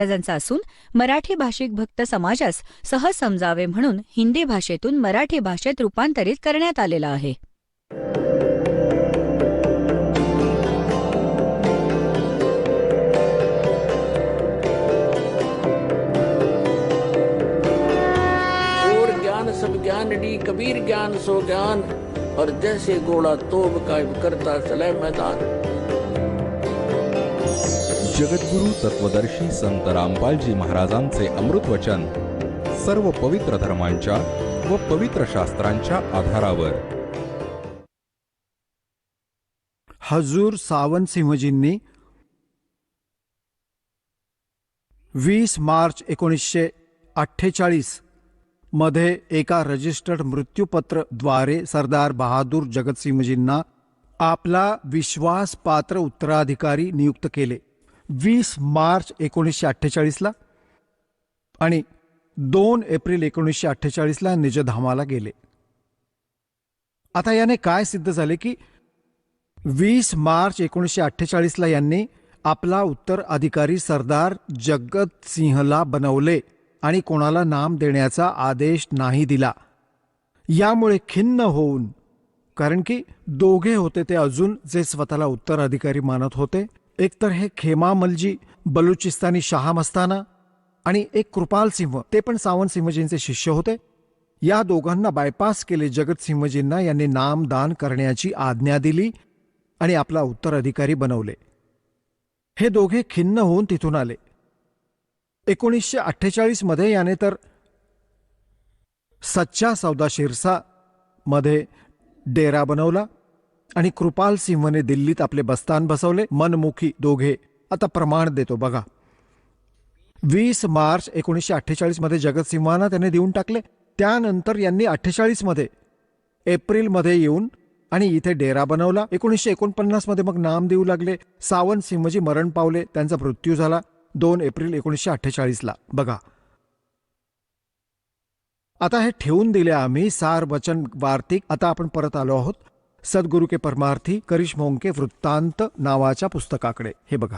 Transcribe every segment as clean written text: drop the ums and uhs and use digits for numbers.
महाराजांचा असून मराठी भाषिक भक्त समाजास सहज समजावे म्हणून हिंदी भाषेतून मराठी भाषेत रूपांतरित करण्यात आलेला आहे. और ज्ञान सब ज्ञानडी कबीर ज्ञान सो ज्ञान और जैसे घोड़ा तोब का करता चले मैदान. जगद्गुरु तत्वदर्शी संत रामपालजी महाराजांचे अमृत वचन सर्व पवित्र धर्मांच्या व पवित्र शास्त्रांच्या आधारावर. हजूर सावंतसिंहजींनी 20 मार्च 1948 मध्ये एका रजिस्टर्ड मृत्यूपत्र द्वारे सरदार बहादूर जगतसिंहजींना आपला विश्वासपात्र उत्तराधिकारी नियुक्त केले. 20 मार्च 1948 आणि 2 एप्रिल 1948 निजधामाला गेले. आता याने काय सिद्ध झाले की 20 मार्च 1948 यांनी आपला उत्तराधिकारी सरदार जगतसिंहला बनवले आणि कोणाला नाम देण्याचा आदेश नाही दिला. यामुळे खिन्न होऊन, कारण की दोघे होते ते अजून जे स्वतःला उत्तराधिकारी मानत होते, एकतर हे खेमामलजी बलुचिस्तानी शाह मस्ताना आणि एक कृपाल सिंह, ते पण सावंतसिंहजींचे शिष्य होते. या दोघांना बायपास केले. जगतसिंहजींना यांनी नामदान करण्याची आज्ञा दिली आणि आपला उत्तराधिकारी बनवले. हे दोघे खिन्न होऊन तिथून आले. 1948 मध्ये याने तर सच्चा सौदा शिरसा मध्ये डेरा बनवला आणि कृपाल सिंहने दिल्लीत आपले बस्तान बसवले. मनमुखी दोघे. आता प्रमाण देतो बघा. 20 मार्च 1948 मध्ये जगतसिंहांना त्याने देऊन टाकले. त्यानंतर यांनी 48 मध्ये एप्रिलमध्ये येऊन आणि इथे डेरा बनवला. 1949 मध्ये मग नाम देऊ लागले. सावंतसिंहजी मरण पावले. त्यांचा मृत्यू झाला 2 एप्रिल 1948 बघा. आता हे ठेवून दिले आम्ही सार वचन वार्तिक. आता आपण परत आलो आहोत सद्गुरु के परमार्थी करिश्मों के वृत्तांत नावाच्या पुस्तकाकडे. हे बघा.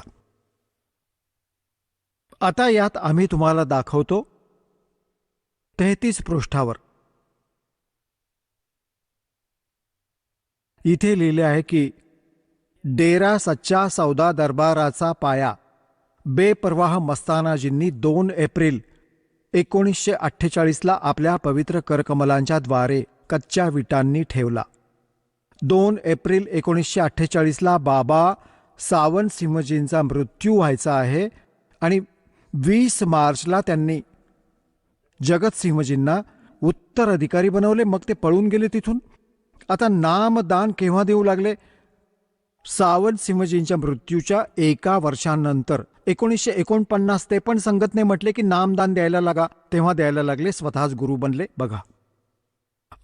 आता यात आम्ही तुम्हाला दाखवतो 33 पृष्ठावर इथे लिहिले आहे की डेरा सच्चा सौदा दरबाराचा पाया बेपरवाह मस्तानाजींनी 2 एप्रिल 1948 आपल्या पवित्र करकमलांच्या द्वारे कच्च्या विटांनी ठेवला. 2 एप्रिल 1948 बाबा सावंतसिंहजींचा मृत्यू व्हायचा आहे आणि 20 मार्चला त्यांनी जगतसिंहजींना उत्तराधिकारी बनवले. मग ते पळून गेले तिथून. आता नामदान केव्हा देऊ लागले? सावंतसिंहजींच्या मृत्यूच्या 1 वर्षानंतर 1949. ते पण संगतने म्हटले की नामदान द्यायला लागा, तेव्हा द्यायला लागले. स्वतःच गुरु बनले. बघा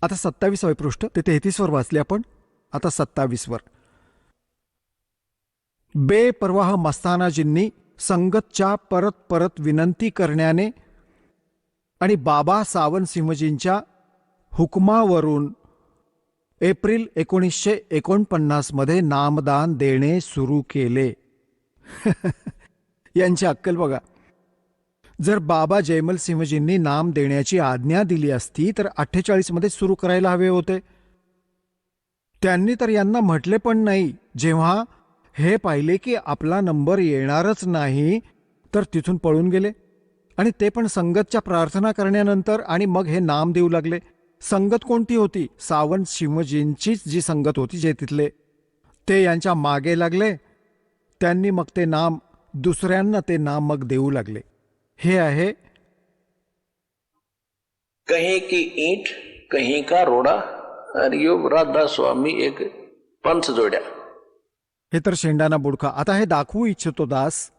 आता 27 पृष्ठ. ते 33 वर वाचले आपण. आता 27 वर. बेपरवाह मस्तानाजींनी संगतच्या परत परत विनंती करण्याने आणि बाबा सावंतसिंहजींच्या हुकमावरून एप्रिल 1949 मध्ये नामदान देणे सुरू केले. यांची अक्कल बघा. जर बाबा जयमल सिंहजींनी नाम देण्याची आज्ञा दिली असती तर 48 मध्ये सुरू करायला हवे होते. त्यांनी तर यांना म्हटले पण नाही. जेव्हा हे पाहिले की आपला नंबर येणारच नाही तर तिथून पळून गेले आणि ते पण संगतच्या प्रार्थना करण्यानंतर. आणि मग हे नाम देऊ लागले. संगत कोणती होती? सावंतसिंहजींचीच जी संगत होती, जे तिथले, ते यांच्या मागे लागले. त्यांनी मग ते नाम दुसऱ्यांना ते नाम मग देऊ लागले. हे आहे कहीं की ईंट कहीं का रोड़ा और यो राधा स्वामी एक पंच जोड्या. हे तर शेंडाना बुडखा. आता हे दाखवू इच्छितो दास.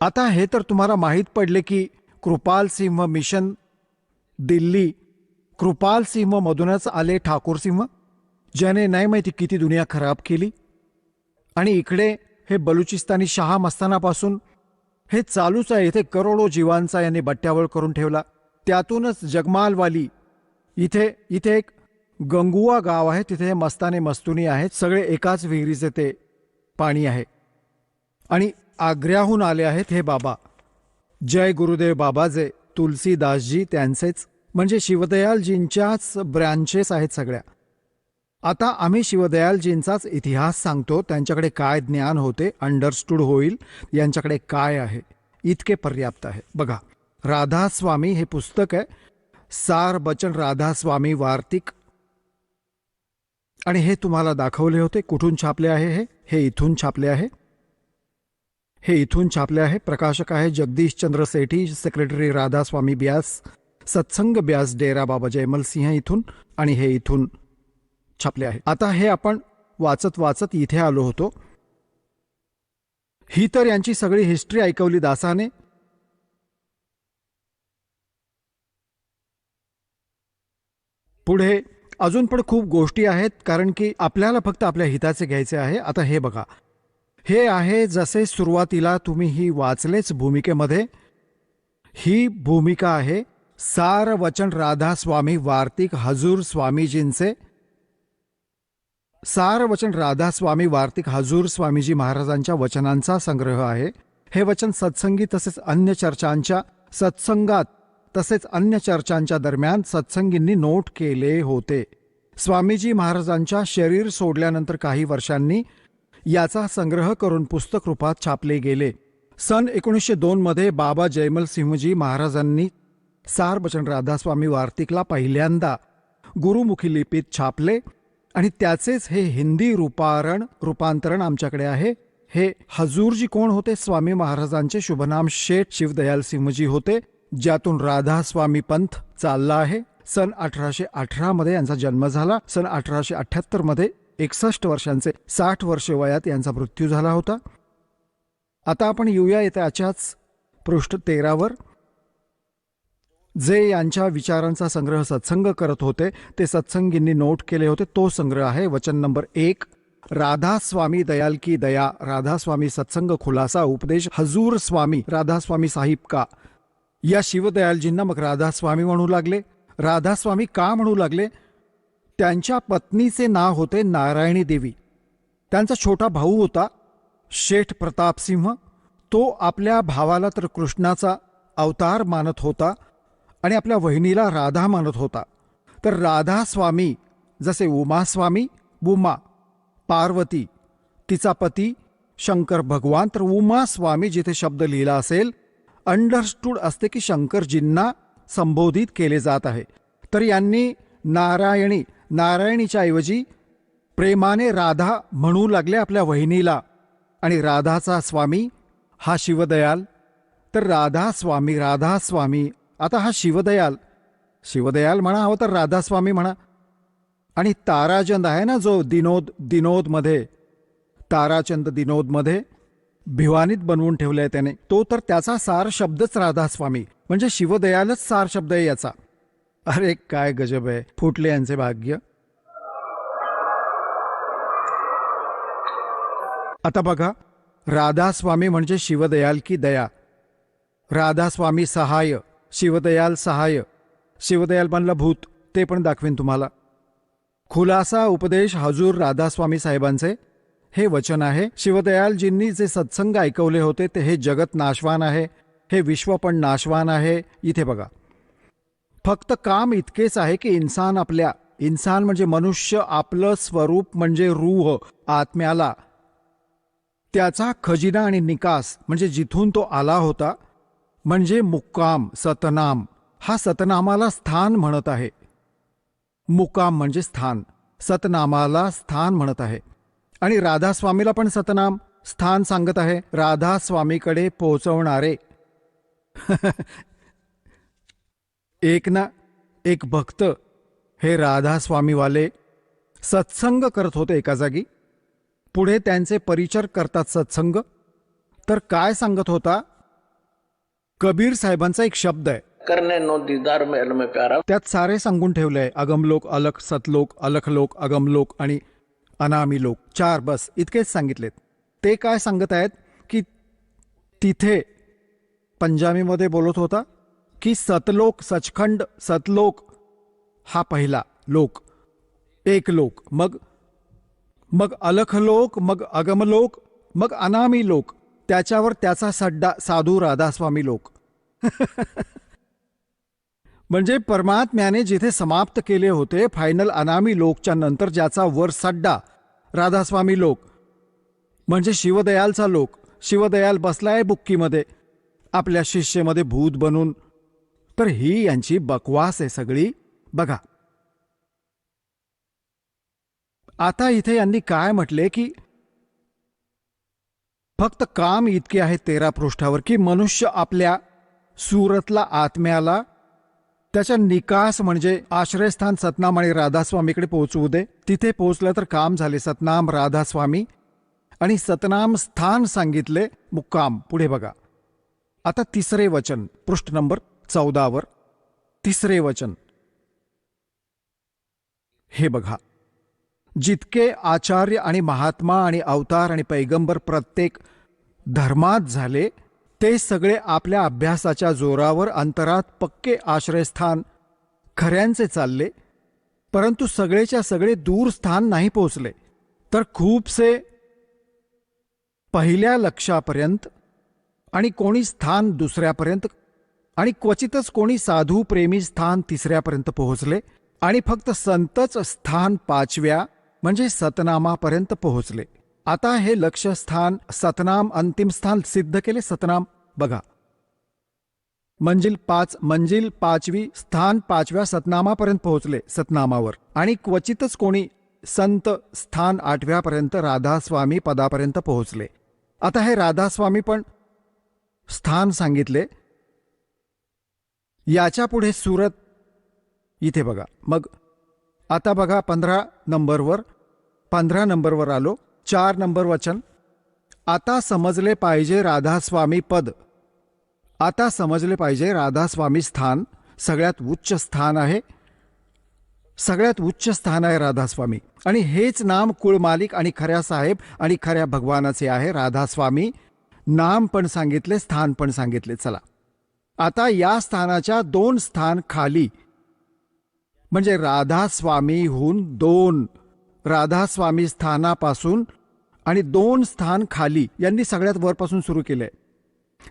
आता हे तर तुम्हाला माहीत पडले की कृपाल सिंह मिशन दिल्ली, कृपाल सिंह मधूनच आले ठाकूर सिंह, ज्याने नाही माहिती किती दुनिया खराब केली. आणि इकडे हे बलुचिस्तानी शाह मस्तानापासून हे चालूच आहे. इथे करोडो जीवांचा यांनी बट्ट्यावळ करून ठेवला. त्यातूनच जगमालवाली इथे एक गंगुआ गाव आहे. तिथे मस्ताने मस्तुनी आहेत. सगळे एकाच विहिरीचे ते पाणी आहे. आणि आग्र्याहून आले आहेत हे बाबा. जय गुरुदेव बाबाजे, तुलसीदासजी त्यांचेच, म्हणजे शिवदयालजींच्याच ब्रँचेस आहेत सगळ्या. आता आम्ही शिवदयालजींचाच इतिहास सांगतो. त्यांच्याकडे काय ज्ञान होते, अंडरस्टूड होईल यांच्याकडे काय आहे, इतके पर्याप्त आहे. बघा, राधास्वामी हे पुस्तक आहे, सार बचन राधास्वामी वार्तिक. आणि हे तुम्हाला दाखवले होते. कुठून छापले आहे? हे इथून छापले आहे. हे इथून छापले आहे. प्रकाशक आहे जगदीश चंद्र सेठी, सेक्रेटरी राधास्वामी ब्यास, सत्संग ब्यास, डेरा बाबा जयमल सिंह इथून. आणि हे इथून छापले आहे. आता हे आपण वाचत वाचत इथे आलो होतो. ही तर यांची सगळी हिस्ट्री ऐकवली दासाने. पुढे अजून पण खूप गोष्टी आहेत, कारण की आपल्याला फक्त आपल्या हिताचे घ्यायचे आहे. आता हे बघा, हे आहे जसे सुरुवातीला तुम्ही ही वाचलेच भूमिकेमध्ये. ही भूमिका आहे सार वचन राधास्वामी वार्तिक हजूर स्वामीजींचे. सार वचन राधास्वामी वार्तिक हजूर स्वामीजी महाराजांच्या वचनांचा संग्रह आहे. हे वचन सत्संगी तसेच अन्य चर्चांच्या सत्संगात तसेच अन्य चर्चांच्या दरम्यान सत्संगींनी नोट केले होते. स्वामीजी महाराजांच्या शरीर सोडल्यानंतर काही वर्षांनी याचा संग्रह करून पुस्तक रूपात छापले गेले. सन 1902 मध्ये बाबा जयमल सिंहजी महाराजांनी सार बचन राधास्वामी वार्तिकला पहिल्यांदा गुरुमुखी लिपीत छापले आणि त्याचेच हे हिंदी रूपांतरण आमच्याकडे आहे. हे हजूरजी कोण होते? स्वामी महाराजांचे शुभनाम शेठ शिवदयाल सिंहजी होते, ज्यातून राधास्वामी पंथ चालला आहे. सन 1818 मध्ये यांचा जन्म झाला. सन 1878 मध्ये 61 वर्षांचे 60 वर्षे वयात यांचा मृत्यू झाला होता. आता आपण येऊया त्याच्याच पृष्ठ 13 वर. जे यांच्या विचारांचा संग्रह सत्संग करत होते ते सत्संगींनी नोट केले होते, तो संग्रह आहे. वचन नंबर 1, राधास्वामी दयाल की दया, राधास्वामी सत्संग खुलासा उपदेश हजूर स्वामी राधास्वामी साहिब का. या शिवदयालजींना मग राधास्वामी म्हणू लागले. राधास्वामी का म्हणू लागले? त्यांच्या पत्नीचे नाव होते नारायणी देवी. त्यांचा छोटा भाऊ होता शेठ प्रतापसिंह. तो आपल्या भावाला तर कृष्णाचा अवतार मानत होता आणि आपल्या वहिनीला राधा मानत होता. तर राधास्वामी जसे उमास्वामी, उमा पार्वती, तिचा पती शंकर भगवान, तर उमास्वामी जिथे शब्द लिहिला असेल अंडरस्टूड असते की शंकरजींना संबोधित केले जात आहे. तर यांनी नारायणीच्या ऐवजी प्रेमाने राधा म्हणू लागले आपल्या वहिनीला. आणि राधाचा स्वामी हा शिवदयाल. तर राधास्वामी. आता हा शिवदयाल म्हणा हवं तर राधास्वामी म्हणा. आणि ताराचंद आहे ना, जो दिनोदमध्ये ताराचंद दिनोदमध्ये भिवानीत बनवून ठेवलाय त्याने, तो तर त्याचा सार शब्दच राधास्वामी, म्हणजे शिवदयालच सार शब्द आहे याचा. अरे काय गजब आहे, फुटले यांचे भाग्य. आता बघा, राधास्वामी म्हणजे शिवदयाल की दया, राधास्वामी सहाय, शिवदयाल सहाय. शिवदयाल बनला भूत, ते पण दाखवेन तुम्हाला. खुलासा उपदेश हजूर राधास्वामी साहेबांचे हे वचन आहे. शिवदयालजींनी जे सत्संग ऐकवले होते ते हे जगत नाशवान आहे, हे विश्व पण नाशवान आहे. इथे बघा, फक्त काम इतकेच आहे की इंसान म्हणजे मनुष्य, आपलं स्वरूप म्हणजे रूह, आत्म्याला त्याचा खजिना आणि निकास म्हणजे जिथून तो आला होता म्हणजे मुक्काम, सतनाम. हा सतनामाला स्थान म्हणत आहे. मुक्काम म्हणजे स्थान, सतनामाला स्थान म्हणत आहे. आणि राधास्वामीला पण सतनाम स्थान सांगत आहे, राधास्वामीकडे पोहोचवणारे. एक भक्त हे राधास्वामीवाले सत्संग करत होते एका जागी. पुढे त्यांचे परिचर करतात सत्संग. तर काय सांगत होता? कबीर साहेबांचा एक शब्द आहे, करने नो दीदार महल में प्यारा. त्यात सारे सांगून ठेवलंय, अगमलोक, अलख, सतलोक, अलखलोक, अगमलोक आणि अनामी लोक. 4 बस इतकेच सांगितलेत. ते काय सांगत आहेत की तिथे पंजाबीमध्ये बोलत होता की सतलोक, सचखंड, सतलोक हा पहिला लोक, एक लोक, मग अलखलोक, मग अगमलोक मग अनामी लोक, त्याच्यावर त्याचा सड्डा साधू राधास्वामी लोक. म्हणजे परमात्म्याने जिथे समाप्त केले होते फायनल अनामी लोकच्या नंतर ज्याचा वर सड्डा राधास्वामी लोक, म्हणजे शिवदयालचा लोक. शिवदयाल बसलाय बुक्कीमध्ये आपल्या शिष्येमध्ये भूत बनून. तर ही यांची बकवास आहे सगळी. बघा आता इथे यांनी काय म्हटले की फक्त काम इतके आहे 13 पृष्ठावर की मनुष्य आपल्या सुरतला आत्म्याला त्याच्या निकास म्हणजे आश्रयस्थान सतनाम आणि राधास्वामीकडे पोहोचवू दे. तिथे पोहोचलं तर काम झाले. सतनाम राधास्वामी आणि सतनाम स्थान सांगितले मुक्काम. पुढे बघा आता तिसरे वचन पृष्ठ नंबर 14 तिसरे वचन हे बघा. जितके आचार्य आणि महात्मा आणि अवतार आणि पैगंबर प्रत्येक धर्मात झाले ते सगळे आपल्या अभ्यासाच्या जोरावर अंतरात पक्के आश्रयस्थान खऱ्यांचे चालले, परंतु सगळेच्या सगळे दूर स्थान नाही पोचले. तर खूपसे पहिल्या लक्षापर्यंत आणि कोणी स्थान दुसऱ्यापर्यंत आणि क्वचितच कोणी साधू प्रेमी स्थान तिसऱ्यापर्यंत पोहोचले आणि फक्त संतच स्थान 5व्या म्हणजे सतनामापर्यंत पोहोचले. आता हे लक्ष्यस्थान सतनाम अंतिम स्थान सिद्ध केले. सतनाम बघा मंजिल 5वी स्थान 5व्या सतनामापर्यंत पोहोचले सतनामावर आणि क्वचितच कोणी संत स्थान 8व्यापर्यंत राधास्वामी पदापर्यंत पोहोचले. आता हे राधास्वामी पण स्थान सांगितले. याच्या पुढे सुरत इथे बघा. मग आता बघा 15 नंबरवर आलो. 4 नंबर वचन. आता समजले पाहिजे राधास्वामी पद. आता समजले पाहिजे राधास्वामी स्थान सगळ्यात उच्च स्थान आहे. सगळ्यात उच्च स्थान आहे राधास्वामी आणि हेच नाम कुळमालिक आणि खऱ्या साहेब आणि खऱ्या भगवानाचे आहे राधास्वामी. नाम पण सांगितले, स्थान पण सांगितले. चला आता या स्थानाच्या 2 स्थान खाली म्हणजे राधास्वामीहून 2 राधास्वामी स्थानापासून आणि 2 स्थान खाली यांनी सगळ्यात वरपासून सुरू केले.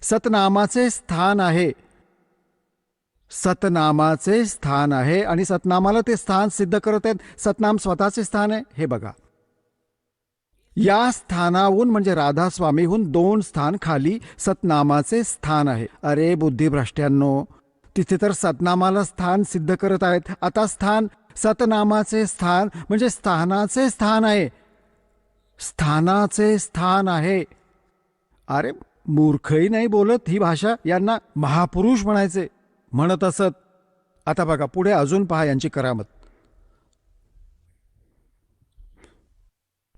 सतनामाचे स्थान आहे. सतनामाचे स्थान आहे आणि सतनामाला ते स्थान सिद्ध करत आहेत. सतनाम स्वतःचे स्थान आहे. हे बघा या स्थानाहून म्हणजे राधास्वामीहून 2 स्थान खाली सतनामाचे स्थान आहे. अरे बुद्धिभ्रष्ट्यांनो, तिथे तर सतनामाला स्थान सिद्ध करत आहेत. आता स्थान सतनामाचे स्थान म्हणजे स्थानाचे स्थान आहे. स्थानाचे स्थान आहे. अरे मूर्खही नाही बोलत ही भाषा. यांना महापुरुष म्हणायचे म्हणत असत. आता बघा पुढे अजून पहा यांची करामत.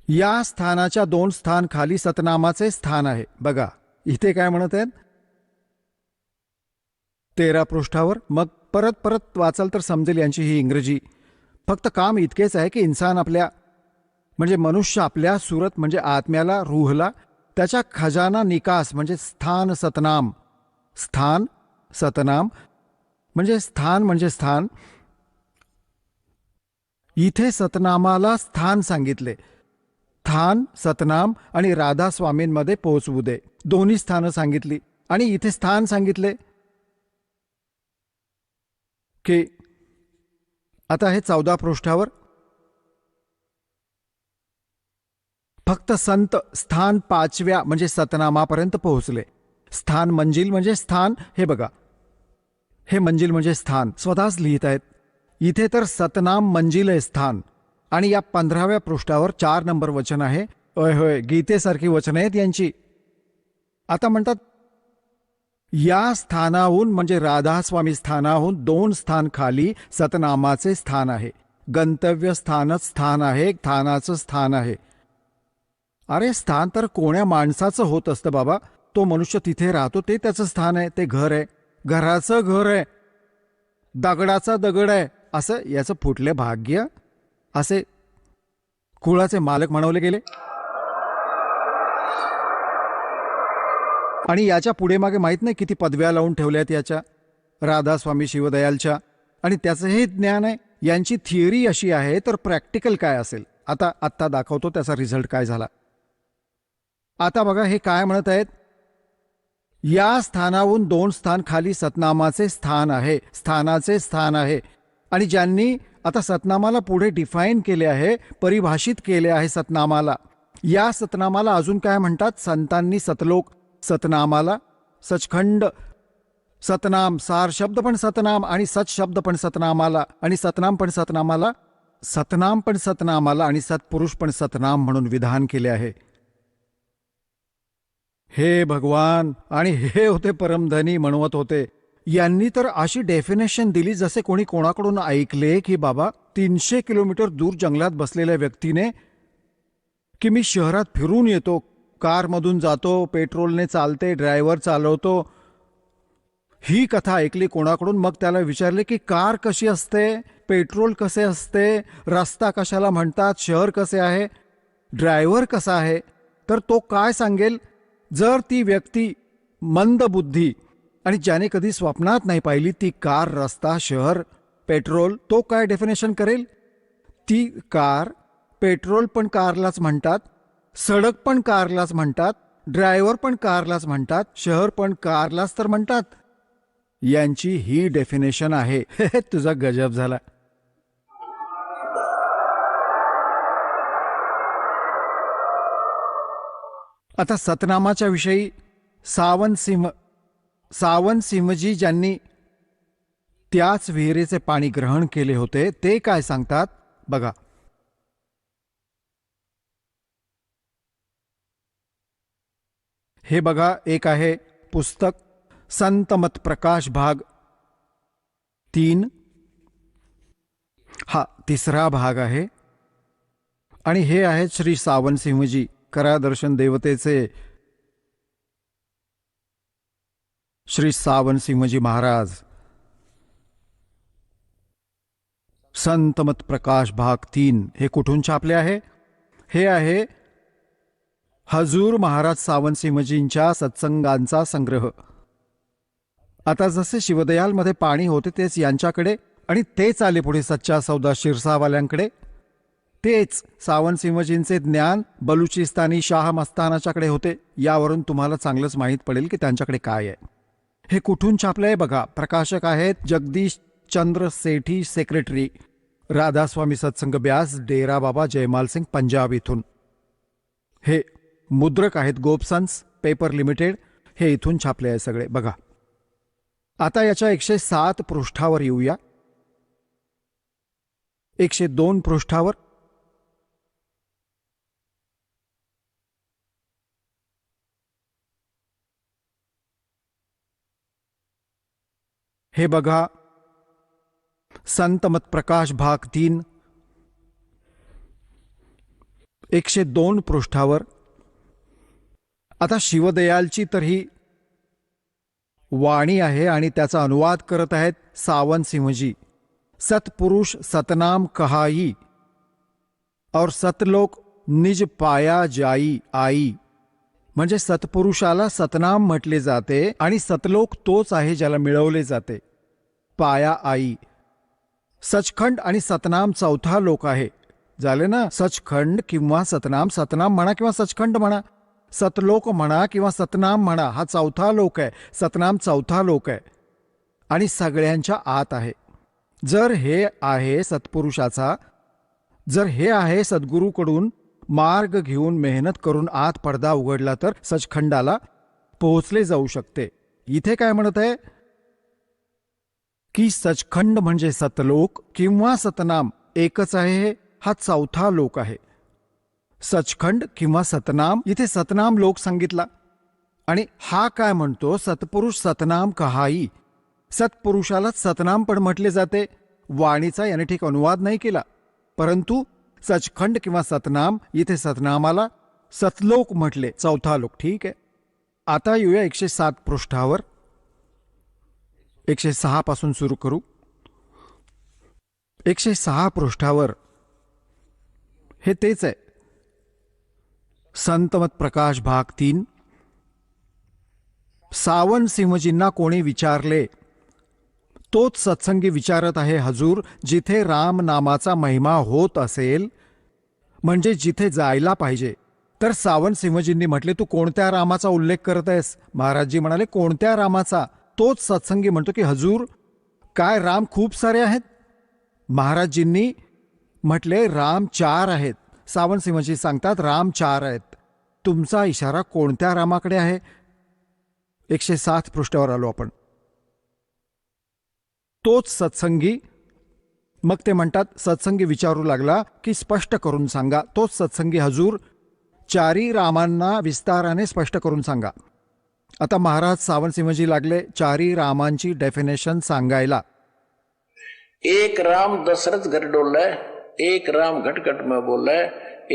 या स्थानाच्या 2 स्थान खाली सतनामाचे स्थान आहे. बघा इथे काय म्हणत आहेत 13 पृष्ठावर. मग परत वाचाल तर समजेल यांची ही इंग्रजी. फक्त काम इतकेच आहे की इन्सान आपल्या म्हणजे मनुष्य आपल्या सुरत म्हणजे आत्म्याला रूहला त्याच्या खजाना निकास म्हणजे स्थान सतनाम. स्थान सतनाम म्हणजे स्थान इथे सतनामाला स्थान सांगितले. स्थान सतनाम आणि राधास्वामींमध्ये पोहोचवू दे. दोन्ही स्थानं सांगितली आणि इथे स्थान सांगितले की आता हे 14 पृष्ठावर फक्त संत स्थान 5व्या म्हणजे सतनामापर्यंत पोहोचले. स्थान मंजिल म्हणजे स्थान. हे बघा हे मंजिल म्हणजे स्थान स्वतःच लिहित आहेत. इथे तर सतनाम मंजिल आहे स्थान. आणि या 15व्या पृष्ठावर 4 नंबर वचन आहे. होय गीतेसारखी वचन आहेत यांची. आता म्हणतात या स्थानाहून म्हणजे राधास्वामी स्थानाहून 2 स्थान खाली सतनामाचे स्थान आहे. गंतव्य स्थानच स्थान आहे. स्थानाचं स्थान आहे. अरे स्थान तर कोण्या माणसाचं होत असतं बाबा. तो मनुष्य तिथे राहतो ते त्याचं स्थान आहे. ते घर आहे. घराचं घर आहे. दगडाचा दगड आहे. असं याचं फुटले भाग्य असे कुळाचे मालक म्हणवले गेले. आणि याच्या पुढे मागे माहीत नाही किती पदव्या लावून ठेवल्यात याच्या राधास्वामी शिवदयालच्या. आणि त्याचं हे ज्ञान आहे. यांची थिअरी अशी आहे तर प्रॅक्टिकल काय असेल आत्ता दाखवतो त्याचा रिझल्ट काय झाला. आता बघा हे काय म्हणत आहेत, या स्थानाहून 2 स्थान खाली सतनामाचे स्थान आहे. आणि ज्यांनी आता सतनामाला पुढे डिफाईन केले आहे, परिभाषित केले आहे सतनामाला. या सतनामाला अजून काय म्हणतात, संतांनी सतलोक सतनामाला, सचखंड सतनाम, सार शब्द पण सतनाम आणि सच शब्द पण सतनामाला, आणि सतनाम पण सतनामाला आणि सत्पुरुष पण सतनाम म्हणून विधान केले आहे. हे भगवान, आणि हे होते परमधनी म्हणवत होते. यांनी तर अशी डेफिनेशन दिली जसे कोणी कोणाकडून ऐकले की बाबा 300 किलोमीटर दूर जंगलात बसलेल्या व्यक्तीने की मी शहरात फिरून येतो, कारमधून जातो, पेट्रोलने चालते, ड्रायव्हर चालवतो. ही कथा ऐकली कोणाकडून, मग त्याला विचारले की कार कशी असते, पेट्रोल कसे असते, रस्ता कशाला म्हणतात, शहर कसे आहे, ड्रायव्हर कसा आहे, तर तो काय सांगेल. जर ती व्यक्ती मंदबुद्धी आणि ज्याने कधी स्वप्नात नाही पाहिली ती कार, रस्ता, शहर, पेट्रोल, तो काय डेफिनेशन करेल. ती कार, पेट्रोल पण कारलाच म्हणतात, सडक पण कारलाच म्हणतात, ड्रायव्हर पण कारलाच म्हणतात, शहर पण कारलाच तर म्हणतात. यांची ही डेफिनेशन आहे. तुझा गजब झाला. आता सतनामाच्या विषयी सावनसिंहजी ज्यांनी त्याच विहिरीचे पाणी ग्रहण केले होते ते काय सांगतात बघा. हे बघा, एक आहे पुस्तक संतमत प्रकाश भाग 3, हा 3रा भाग आहे. आणि हे आहेत श्री सावनसिंहजी, करादर्शन देवतेचे श्री सावनसिंहजी महाराज. संतमत प्रकाश भाग 3 हे कुठून छापले आहे. हे आहे हजूर महाराज सावनसिंहजींच्या सत्संगांचा संग्रह. आता जसे शिवदयालमध्ये पाणी होते तेच यांच्याकडे, आणि तेच आले पुढे सच्चा सौदा शिरसावाल्यांकडे. तेच सावनसिंहजींचे ज्ञान बलुचिस्तानी शाह मस्तानाच्याकडे होते. यावरून तुम्हाला चांगलंच माहीत पडेल की त्यांच्याकडे काय आहे. हे कुठून छापलंय बघा. प्रकाशक आहेत जगदीश चंद्र सेठी, सेक्रेटरी राधास्वामी सत्संग ब्यास, डेरा बाबा जयमाल सिंग, पंजाब इथून. हे मुद्रक आहेत गोपसन्स पेपर लिमिटेड. हे इथून छापले आहे सगळे बघा. आता याच्या 107 पृष्ठावर येऊया. 102 पृष्ठावर हे बघा, संतमत प्रकाश भाग 3 102 पृष्ठावर. आता शिवदयालची तर ही वाणी आहे आणि त्याचा अनुवाद करत आहेत सावनसिंहजी. सतपुरुष सतनाम कहाई और सतलोक निज पाया जाई आई. म्हणजे सत्पुरुषाला सतनाम म्हटले जाते आणि सतलोक तोच आहे ज्याला मिळवले जाते. पाया आई. सचखंड आणि सतनाम चौथा लोक आहे. झाले ना. सचखंड किंवा सतनाम, सतनाम म्हणा किंवा सचखंड म्हणा, सतलोक म्हणा किंवा सतनाम म्हणा, हा चौथा लोक आहे. सतनाम चौथा लोक आहे आणि सगळ्यांच्या आत आहे. जर हे आहे सत्पुरुषाचा, जर हे आहे सद्गुरूकडून मार्ग घेऊन मेहनत करून आत पडदा उघडला तर सचखंडाला पोहोचले जाऊ शकते. इथे काय म्हणत आहे की सचखंड म्हणजे सतलोक किंवा सतनाम एकच आहे. हा चौथा लोक आहे. सचखंड किंवा सतनाम, इथे सतनाम लोक सांगितला. आणि हा काय म्हणतो, सत्पुरुष सतनाम कहाई. सत्पुरुषाला सतनाम पण म्हटले जाते. वाणीचा याने ठीक अनुवाद नाही केला, परंतु सचखंड किंवा सतनाम, इथे सतनामाला सतलोक म्हटले, चौथा लोक. ठीक आहे. आता येऊया 107 पृष्ठावर. 106 पासून सुरू करू. 106 पृष्ठावर हे तेच आहे. संतमत प्रकाश भाग 3. सावनसिंहजींना कोणी विचारले, तोच सत्संगी विचारत आहे हजूर, जिथे राम नामाचा महिमा होत असेल, म्हणजे जिथे जायला पाहिजे तर सावंत सिंहजींनी म्हटले, तू कोणत्या रामाचा उल्लेख करत आहेस? महाराजजी म्हणाले, कोणत्या रामाचा? तोच सत्संगी म्हणतो की हजूर, काय राम खूप सारे आहेत? महाराजजींनी म्हटले, राम 4 आहेत. सावंत सिंहजी सांगतात, राम 4 आहेत. तुमचा इशारा कोणत्या रामाकडे आहे? 107 पृष्ठावर आलो आपण. तोच सत्संगी, मग ते म्हणतात, सत्संगी विचारू लागला की स्पष्ट करून सांगा. तोच सत्संगी, हजूर, 4 रामांना विस्ताराने स्पष्ट करून सांगा. आता महाराज सावंत सिंहजी लागले 4 रामांची डेफिनेशन सांगायला. एक राम दशरथ घर डोले, एक राम घट घट में बोले,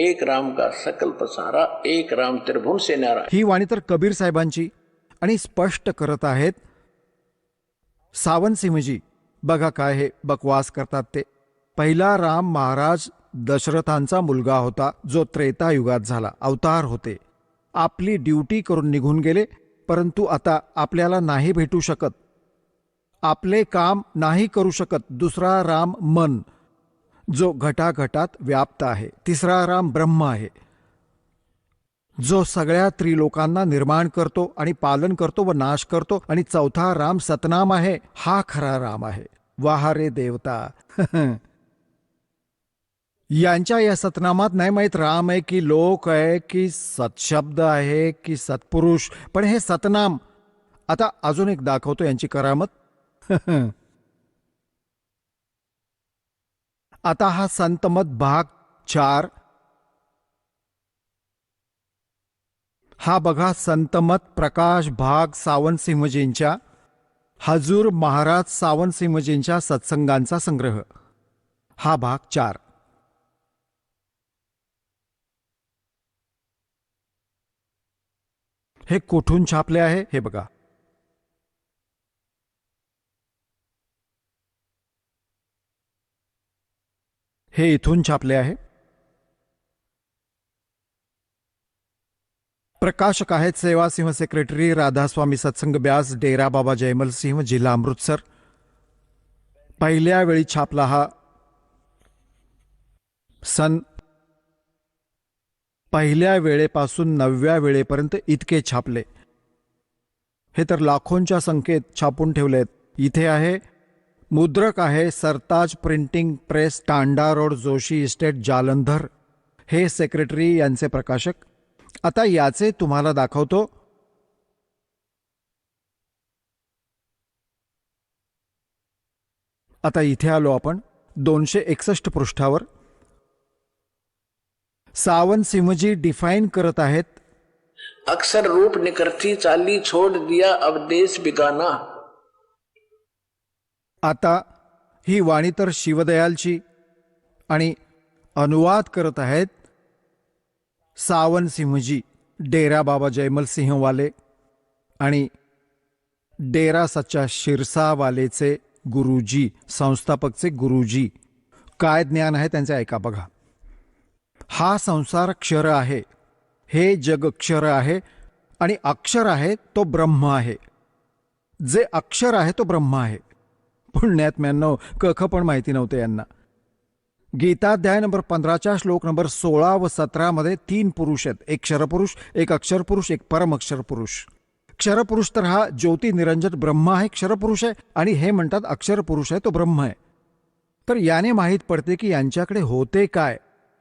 एक राम का सकल पसारा, एक राम त्रिभुवन से न्यारा. ही वाणी तर कबीर साहेबांची, आणि स्पष्ट करत आहेत सावंत सिंहजी. बघा काय हे बकवास करतात ते. पहिला राम महाराज दशरथांचा मुलगा होता, जो त्रेतायुगात झाला, अवतार होते. आपली ड्युटी करून निघून गेले, परंतु आता आपल्याला नाही भेटू शकत, आपले काम नाही करू शकत. दुसरा राम मन, जो घटाघटात व्याप्त आहे. तिसरा राम ब्रह्म आहे, जो सगळ्या त्रिलोकांना निर्माण करतो आणि पालन करतो व नाश करतो. आणि चौथा राम सतनाम आहे. हा खरा राम आहे. वाह रे देवता. यांच्या या सतनामात नाही माहीत राम आहे की लोक आहे की सत्शब्द आहे की सत्पुरुष, पण हे सतनाम. आता अजून एक दाखवतो यांची करामत. आता हा संतमत भाग 4. हा बघा संतमत प्रकाश भाग सावंत सिंहजींच्या, हजूर महाराज सावंत सिंहजींच्या सत्संगांचा संग्रह. हा भाग 4. हे कुठून छापले आहे हे बघा. हे इथून छापले आहे. प्रकाशक आहेत सेवा सिंह, सेक्रेटरी राधास्वामी सत्संग ब्यास, डेरा बाबा जयमल सिंह, जिल्हा अमृतसर. पहिल्या वेळी छापला हा सन पहिल्या वेळेपासून 9व्या वेळेपर्यंत इतके छापले. हे तर लाखोंच्या संख्येत छापून ठेवलेत. इथे आहे मुद्रक आहे सरताज प्रिंटिंग प्रेस, तांडा रोड, जोशी इस्टेट, जालंधर. हे सेक्रेटरी यांचे प्रकाशक. आता याचे तुम्हाला दाखवतो. आता इथे आलो आपण 261 पृष्ठावर. सावंत सिंहजी डिफाईन करत आहेत, अक्षर रूप निकरती चाली, छोड़ दिया अब देश बिगाना. आता ही वाणी तर शिवदयालची, आणि अनुवाद करत आहेत सावंत सिंहजी, डेरा बाबा जयमल सिंहवाले आणि डेरा सच्चा शिरसावालेचे गुरुजी, संस्थापकचे गुरुजी. काय ज्ञान आहे त्यांचे ऐका बघा. हा संसार क्षर आहे, हे जग क्षर आहे, आणि अक्षर आहे तो ब्रह्म आहे. जे अक्षर आहे तो ब्रह्म आहे. पुण्यात्म्यांनो, कख पण माहिती नव्हते यांना. गीताध्याय नंबर 15च्या श्लोक नंबर 16 व 17 मध्ये 3 पुरुष आहेत. एक क्षरपुरुष, एक अक्षरपुरुष, एक परमक्षर पुरुष. क्षरपुरुष तर हा ज्योती निरंजन ब्रह्म आहे, क्षरपुरुष आहे. आणि हे म्हणतात अक्षरपुरुष आहे तो ब्रह्म आहे. तर याने माहीत पडते की यांच्याकडे होते काय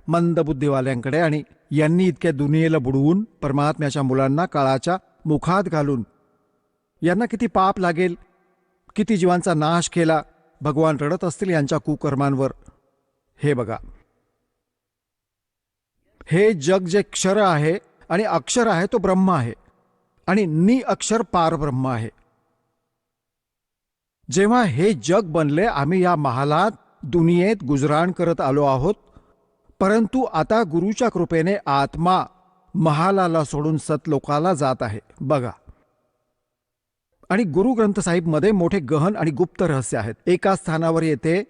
मंदबुद्धीवाल्यांकडे, आणि यांनी इतक्या दुनियेला बुडवून परमात्म्याच्या मुलांना काळाच्या मुखात घालून यांना किती पाप लागेल, किती जीवांचा नाश केला. भगवान रडत असतील यांच्या कुकर्मांवर. हे बघा, हे जग जे क्षर आहे आणि अक्षर आहे तो ब्रह्म आहे, आणि नि अक्षर पार ब्रह्म आहे. जेव्हा हे जग बनले, आम्ही या महालात दुनियेत गुजराण करत आलो आहोत. परंतु आता गुरुच्या कृपेने आत्मा महालाला सोडून सतलोकाला जात आहे. बघा, आणि गुरु ग्रंथ साहिब मध्ये मोठे गहन आणि गुप्त रहस्य आहेत. एका स्थानावर येते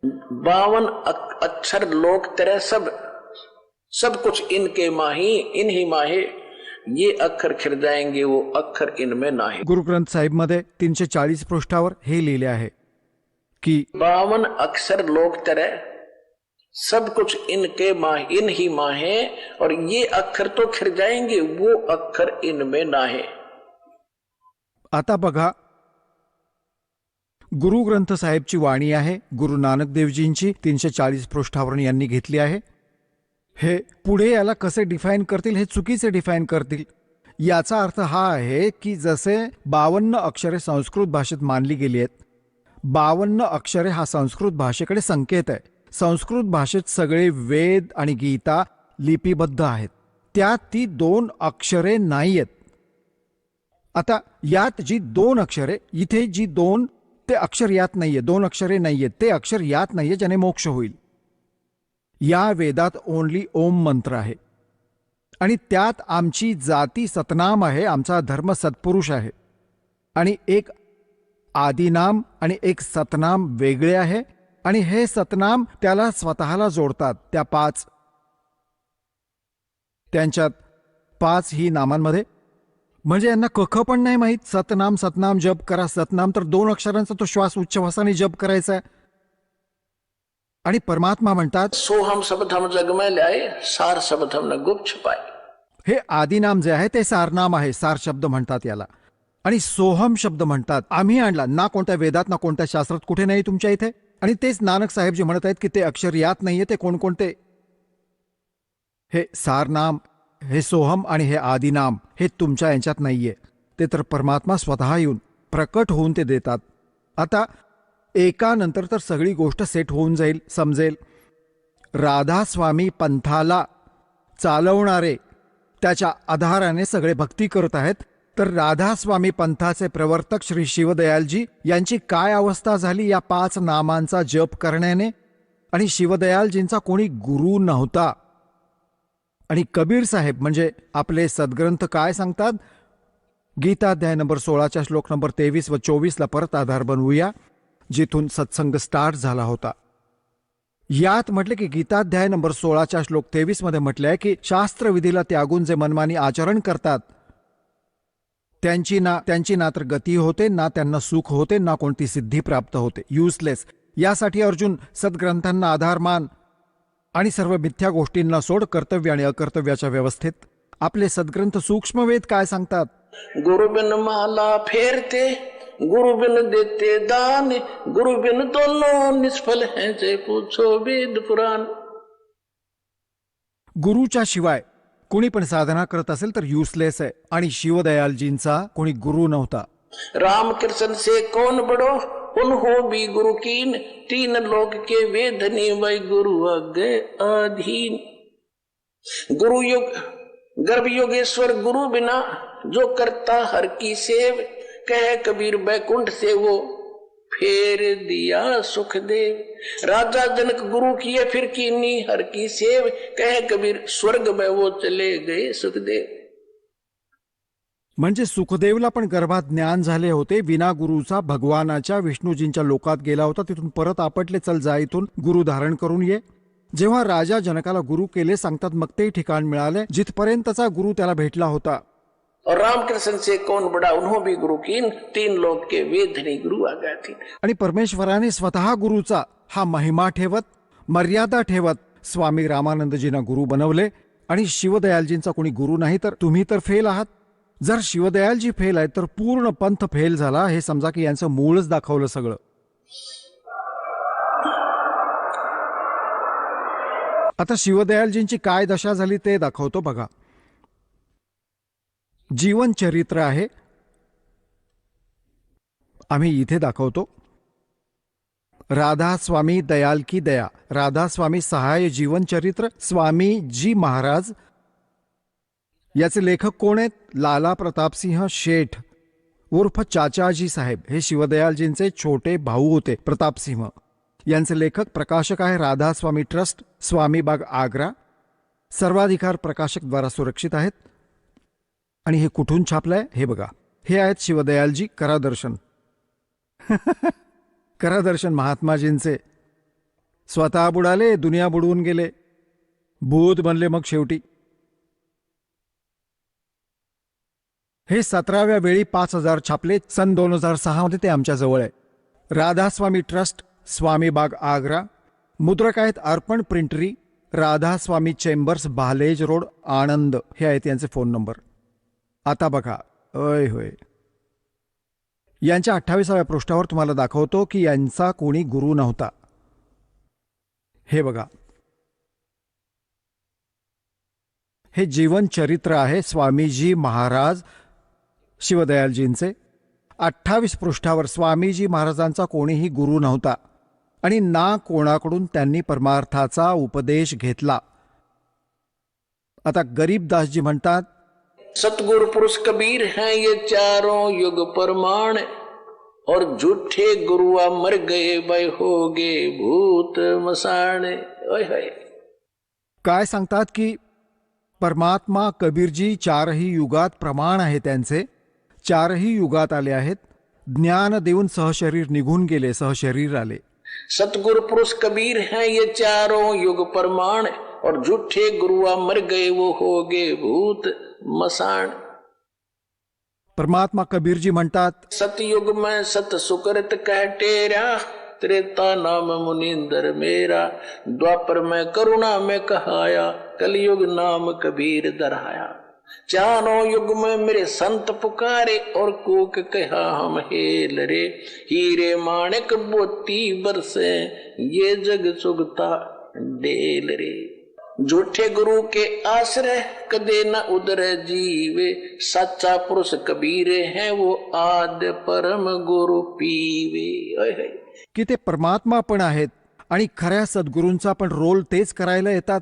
52 अक्षर लोक तेरे, सब कुछ इनके माही, इन्हीं माहे, ये अक्षर खिर जाएंगे, वो अक्षर इनमें नाही. गुरु ग्रंथ साहिब मध्ये 340 पृष्ठावर हे लिहिले आहे की 52 अक्षर लोक तेरे, सब कुछ इनके माह इन ही माहे, और ये अक्षर तो खिर जाएंगे, वो अक्षर इनमें ना है। आता बघा, गुरु ग्रंथ साहेबची वाणी आहे, गुरु नानक देवजींची 340 पृष्ठावरून यांनी घेतली आहे. हे पुढे याला कसे डिफाईन करतील, हे चुकीचे डिफाईन करतील. याचा अर्थ हा आहे की जसे 52 अक्षरे संस्कृत भाषेत मानली गेली आहेत, 52 अक्षरे हा संस्कृत भाषेकडे संकेत आहे. संस्कृत भाषेत सगळे वेद आणि गीता लिपिबद्ध आहेत, त्यात ती 2 अक्षरे नाहीयेत. आता यात जी 2 अक्षरे, इथे जी 2 ते अक्षर यात नाहीये, 2 अक्षरे नाहीयेत, ते अक्षर यात नाहीये ज्याने मोक्ष होईल. या वेदात ओनली ओम मंत्र आहे आणि त्यात आमची जाती सतनाम आहे, आमचा धर्म सत्पुरुष आहे. आणि एक आदिनाम आणि एक सतनाम वेगळे आहे, आणि हे सतनाम त्याला स्वतःला जोडतात. त्या 5 त्यांच्यात 5 ही नामांमध्ये, म्हणजे यांना कख पण नाही माहीत. सतनाम सतनाम जप करा. सतनाम तर 2 अक्षरांचा तो श्वास उच्छ्वासाने जप करायचा आहे. आणि परमात्मा म्हणतात, सोहम शब्द हम जग में लाए, सार शब्द हम न गुप्त छुपाए. हे आदिनाम जे आहे ते सारनाम आहे, सार शब्द म्हणतात याला. आणि सोहम शब्द म्हणतात, आम्ही आणला ना कोणत्या वेदात ना कोणत्या शास्त्रात, कुठे नाही तुमच्या इथे. आणि तेच नानक साहेब जे म्हणत आहेत की ते अक्षर यात नाहीये, ते कोणकोणते, हे सारनाम, हे सोहम आणि हे आदिनाम, हे तुमच्या यांच्यात नाहीये. ते तर परमात्मा स्वतः येऊन प्रकट होऊन ते देतात. आता एकानंतर तर सगळी गोष्ट सेट होऊन जाईल, समजेल. राधास्वामी पंथाला चालवणारे त्याच्या आधाराने सगळे भक्ती करत आहेत, तर राधास्वामी पंथाचे प्रवर्तक श्री शिवदयालजी यांची काय अवस्था झाली या 5 नामांचा जप करण्याने. आणि शिवदयालजींचा कोणी गुरु नव्हता. आणि कबीर साहेब म्हणजे आपले सद्ग्रंथ काय सांगतात, गीताध्याय नंबर 16च्या श्लोक नंबर 23 व 24ला परत आधार बनवूया, जिथून सत्संग स्टार्ट झाला होता. यात म्हटले की गीताध्याय नंबर 16च्या श्लोक 23 मध्ये म्हटले आहे की शास्त्रविधीला त्यागून जे मनमानी आचरण करतात त्यांची ना तर गती होते, ना त्यांना सुख होते, ना कोणती सिद्धी प्राप्त होते. युजलेस. यासाठी अर्जुन सद्ग्रंथांना आधार मान आणि सर्व मिथ्या गोष्टींना सोड. कर्तव्य आणि अकर्तव्याच्या व्यवस्थेत आपले सद्ग्रंथ सूक्ष्मवेद काय सांगतात, गुरु बिन माला फेरते, गुरु बिन देते दान, गुरु बिन दोनों निष्फल हैं, जे पूछो वेद पुराण. गुरुच्या शिवाय कोणी पण साधना करत असेल तर युजलेस आहे. आणि शिवदयालजींचा कोणी गुरु नव्हता. रामकृष्ण से कौन बड़ो, उन्हों भी गुरु कीन, 3 लोक के वेदनी वै गुरु आगे अधीन. गुरु युग गर्भ योगेश्वर गुरु बिना, जो करता हर की सेव, कह कबीर बैकुंठ से वो फेर दिया सुखदेव. राजा जनक गुरु किए फिर कीनी हर की सेव, कह कबीर स्वर्ग में वो चले गए सुखदेव. म्हणजे सुखदेवला पण गर्भात ज्ञान झाले होते, विना गुरुचा भगवानाच्या विष्णूजींच्या लोकात गेला होता, तिथून परत आपटले, चल जा इथून गुरु धारण करून ये. जेव्हा राजा जनकाला गुरु केले सांगतात, मग ते ठिकाण मिळाले जिथपर्यंतचा गुरु त्याला भेटला होता. और रामकृष्ण से कौन बड़ा, उन्हों भी गुरु कीन, 3 लोक के वेदनी गुरु आ गए थे. आणि परमेश्वराने स्वतः गुरुचा हा महिमा ठेवत, मर्यादा ठेवत स्वामी रामानंदजींना गुरु बनवले. आणि शिवदयालजींचा कोणी गुरु नाही, तर तुम्ही तर फेल आहात. जर शिवदयालजी फेल आहेत तर पूर्ण पंथ फेल झाला, हे समजा की यांचं मूळच दाखवलं सगळं. आता शिवदयालजींची काय दशा झाली ते दाखवतो बघा. जीवन चरित्र आहे, आम्ही इथे दाखवतो. राधा स्वामी दयाल की दया, राधा स्वामी सहाय जीवन चरित्र, स्वामी जी महाराज. याचे लेखक कोण आहेत, लाला प्रतापसिंह शेठ उर्फ चाचाजी साहेब. हे शिवदयालजींचे छोटे भाऊ होते प्रतापसिंह. यांचे लेखक प्रकाशक आहे राधा स्वामी ट्रस्ट, स्वामी बाग आग्रा. सर्वाधिकार प्रकाशक द्वारा सुरक्षित आहेत. आणि हे कुठून छापलंय हे बघा, हे आहेत शिवदयालजी करादर्शन. करादर्शन महात्माजींचे. स्वतः बुडाले, दुनिया बुडवून गेले, भूत बनले मग शेवटी. हे 17व्या वेळी 5000 छापले. सन 2006 मध्ये ते आमच्या जवळ आहे. राधास्वामी ट्रस्ट, स्वामी बाग आग्रा. मुद्रक आहेत अर्पण प्रिंटरी, राधास्वामी चेंबर्स, भालेज रोड, आणंद. हे आहेत यांचे फोन नंबर. आता बघा, अय होय, यांच्या 28व्या पृष्ठावर तुम्हाला दाखवतो की यांचा कोणी गुरु नव्हता. हे बघा, हे जीवन चरित्र आहे स्वामीजी महाराज शिवदयालजींचे. 28 पृष्ठावर स्वामीजी महाराजांचा कोणीही गुरु नव्हता आणि ना कोणाकडून त्यांनी परमार्थाचा उपदेश घेतला. आता गरीबदासजी म्हणतात, सतगुरु पुरुष कबीर हैं ये चारों युग प्रमाण, और झूठे गुरुआ मर गए भाई हो गए भूत मसाण. ओय होय. काय सांगतात की परमात्मा कबीरजी 4ही युगात प्रमाण आहे त्यांचे, 4ही युगात आले आहेत. ज्ञान देऊन सहशरीर निघून गेले, सहशरीर आले. सतगुरु पुरुष कबीर हैं ये चारों युग प्रमाण, और झूठे गुरुआ मर गए वो हो गए भूत मसाण. परमात्मा कबीरजी म्हणतात, सतयुग में सत सुकृत कह टेरा, त्रेता नाम मुनिंदर मेरा, द्वापर में करुणा में कहाया, कलयुग नाम कबीर दरहाया. चारों युग में मेरे संत पुकारे, और कूक कहा हम हेल रे, हीरे माणिक मोती बरसे, ये जग सुगता डेल रे. झूठे गुरु के आश्रय कदे न उदर जीवे, सच्चा पुरुष कबीरे हैं वो आद्य परम गुरु पीवे. ओय होय. की ते परमात्मा पण आहेत आणि खऱ्या सद्गुरूंचा पण रोल तेच करायला येतात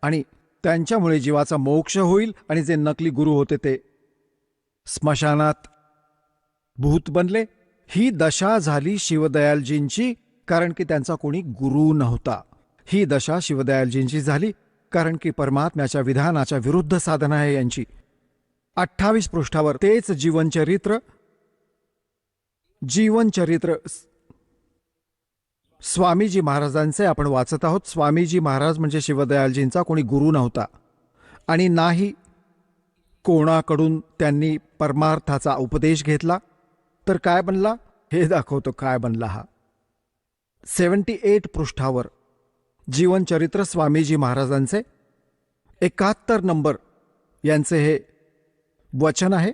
आणि त्यांच्यामुळे जीवाचा मोक्ष होईल. आणि जे नकली गुरु होते ते स्मशानात भूत बनले. ही दशा झाली शिवदयालजींची, कारण की त्यांचा कोणी गुरु नव्हता. ही दशा शिवदयालजींची झाली कारण की परमात्म्याच्या विधानाच्या विरुद्ध साधना आहे यांची. 28 पृष्ठावर तेच जीवनचरित्र स्वामीजी महाराजांचे आपण वाचत आहोत. स्वामीजी महाराज म्हणजे शिवदयालजींचा कोणी गुरु नव्हता आणि नाही कोणाकडून त्यांनी परमार्थाचा उपदेश घेतला. तर काय बनला हे दाखवतो, काय बनला हा. 78 पृष्ठावर जीवनचरित्र स्वामीजी महाराजांचे 71 नंबर यांचे हे वचन आहे.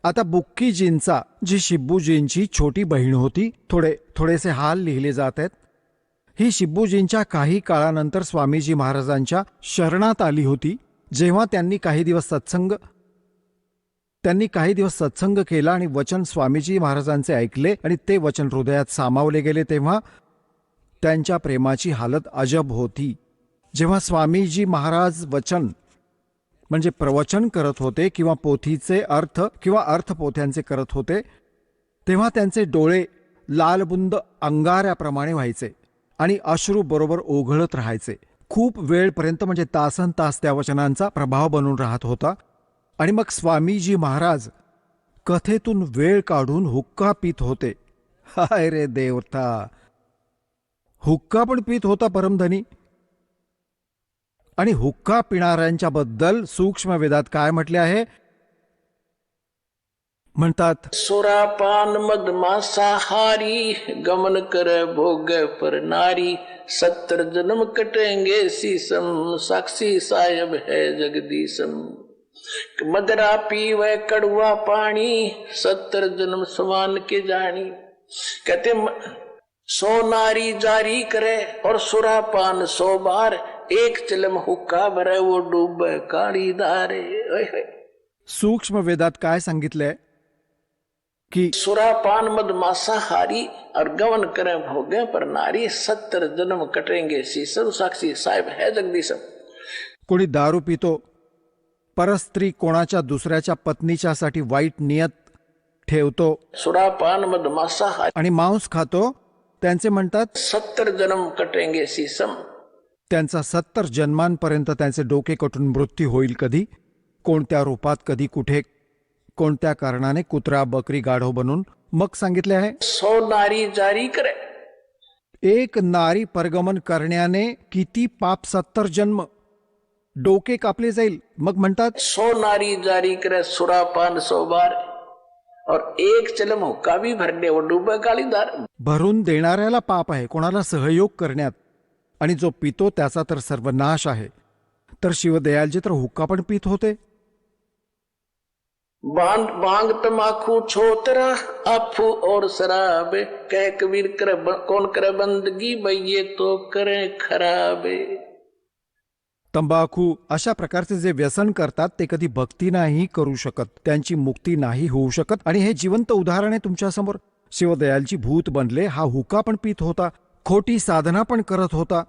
आता बुक्कीजींचा, जी शिब्बूजींची छोटी बहीण होती, थोडेसे हाल लिहिले जात आहेत. ही शिब्बूजींच्या काही काळानंतर स्वामीजी महाराजांच्या शरणात आली होती. जेव्हा त्यांनी काही दिवस सत्संग केला आणि वचन स्वामीजी महाराजांचे ऐकले आणि ते वचन हृदयात सामावले गेले, तेव्हा त्यांच्या प्रेमाची हालत अजब होती. जेव्हा स्वामीजी महाराज वचन म्हणजे प्रवचन करत होते किंवा पोथीचे अर्थ किंवा अर्थपोथ्यांचे करत होते, तेव्हा त्यांचे डोळे लालबुंद अंगाऱ्याप्रमाणे व्हायचे आणि अश्रू बरोबर ओघळत राहायचे. खूप वेळपर्यंत म्हणजे तासन तास त्या वचनांचा प्रभाव बनून राहत होता. आणि मग स्वामीजी महाराज कथेतून वेळ काढून हुक्का पित होते. हाय रे देवता, हुक्का पण पित होता परमधनी. आणि हुक्का पिणाऱ्यांच्या बद्दल सूक्ष्म वेदात काय म्हटले आहे म्हणतात, सुरापान मद मांसाहारी, गमन कर भोग पर नारी, 70 जन्म कटेंगे सीसम, साक्षी साहेब है जगदीशम. मदरा पीवे कड़वा पानी, 70 जन्म समान के जानी. कहते सो नारी जारी करे और सुरापान 100 बार, एक चिलम हुक्का भरे वो डूबे काळी दारे. सूक्ष्म वेदात काय सांगितलंय की सुरापान मद मांसाहारी और गमन करें भोगे पर नारी, 70 जन्म कटेंगे शीशम, साक्षी साहेब है जगदीशम. कोणी दारू पितो, परस्त्री कोणाच्या दुसऱ्याच्या पत्नीच्यासाठी वाईट नियत ठेवतो, सुरापान मद मांसाहारी आणि मांस खातो, त्यांचे म्हणतात 70 जन्म कटेंगे शीशम. त्यांचा 70 जन्मांपर्यंत त्यांचे डोके कटून मृत्यू होईल. कधी, कोणत्या रूपात, कधी, कुठे, कोणत्या कारणाने, कुत्रा, बकरी, गाढव बनून. मग सांगितले आहे 100 नारी जारी करे. एक नारी परगमन करण्याने किती पाप, 70 जन्म, डोके कापले जाईल. मग म्हणतात 100 नारी जारी करे सुरापान 100 बार, और एक चिलम हुक्का भी भरने वो डूबे काळी दार. भरून देणाऱ्याला पाप आहे, कोणाला सहयोग करण्यात. आणि जो पितो त्याचा तर सर्वनाश आहे. तर शिवदयालजी तर हुक्का पण पित होते. बांग बांग तमाकू छोतरा अफू और शराब कह कबीर कौन करे बंदगी भाई ये तो करे खराब. तंबाखू अशा प्रकारचे जे व्यसन करतात ते कधी भक्ती नाही करू शकत, त्यांची मुक्ती नाही होऊ शकत. आणि हे जिवंत उदाहरण आहे तुमच्यासमोर. शिवदयालजी भूत बनले. हा हुक्का पण पित होता, खोटी साधना पण करत होता,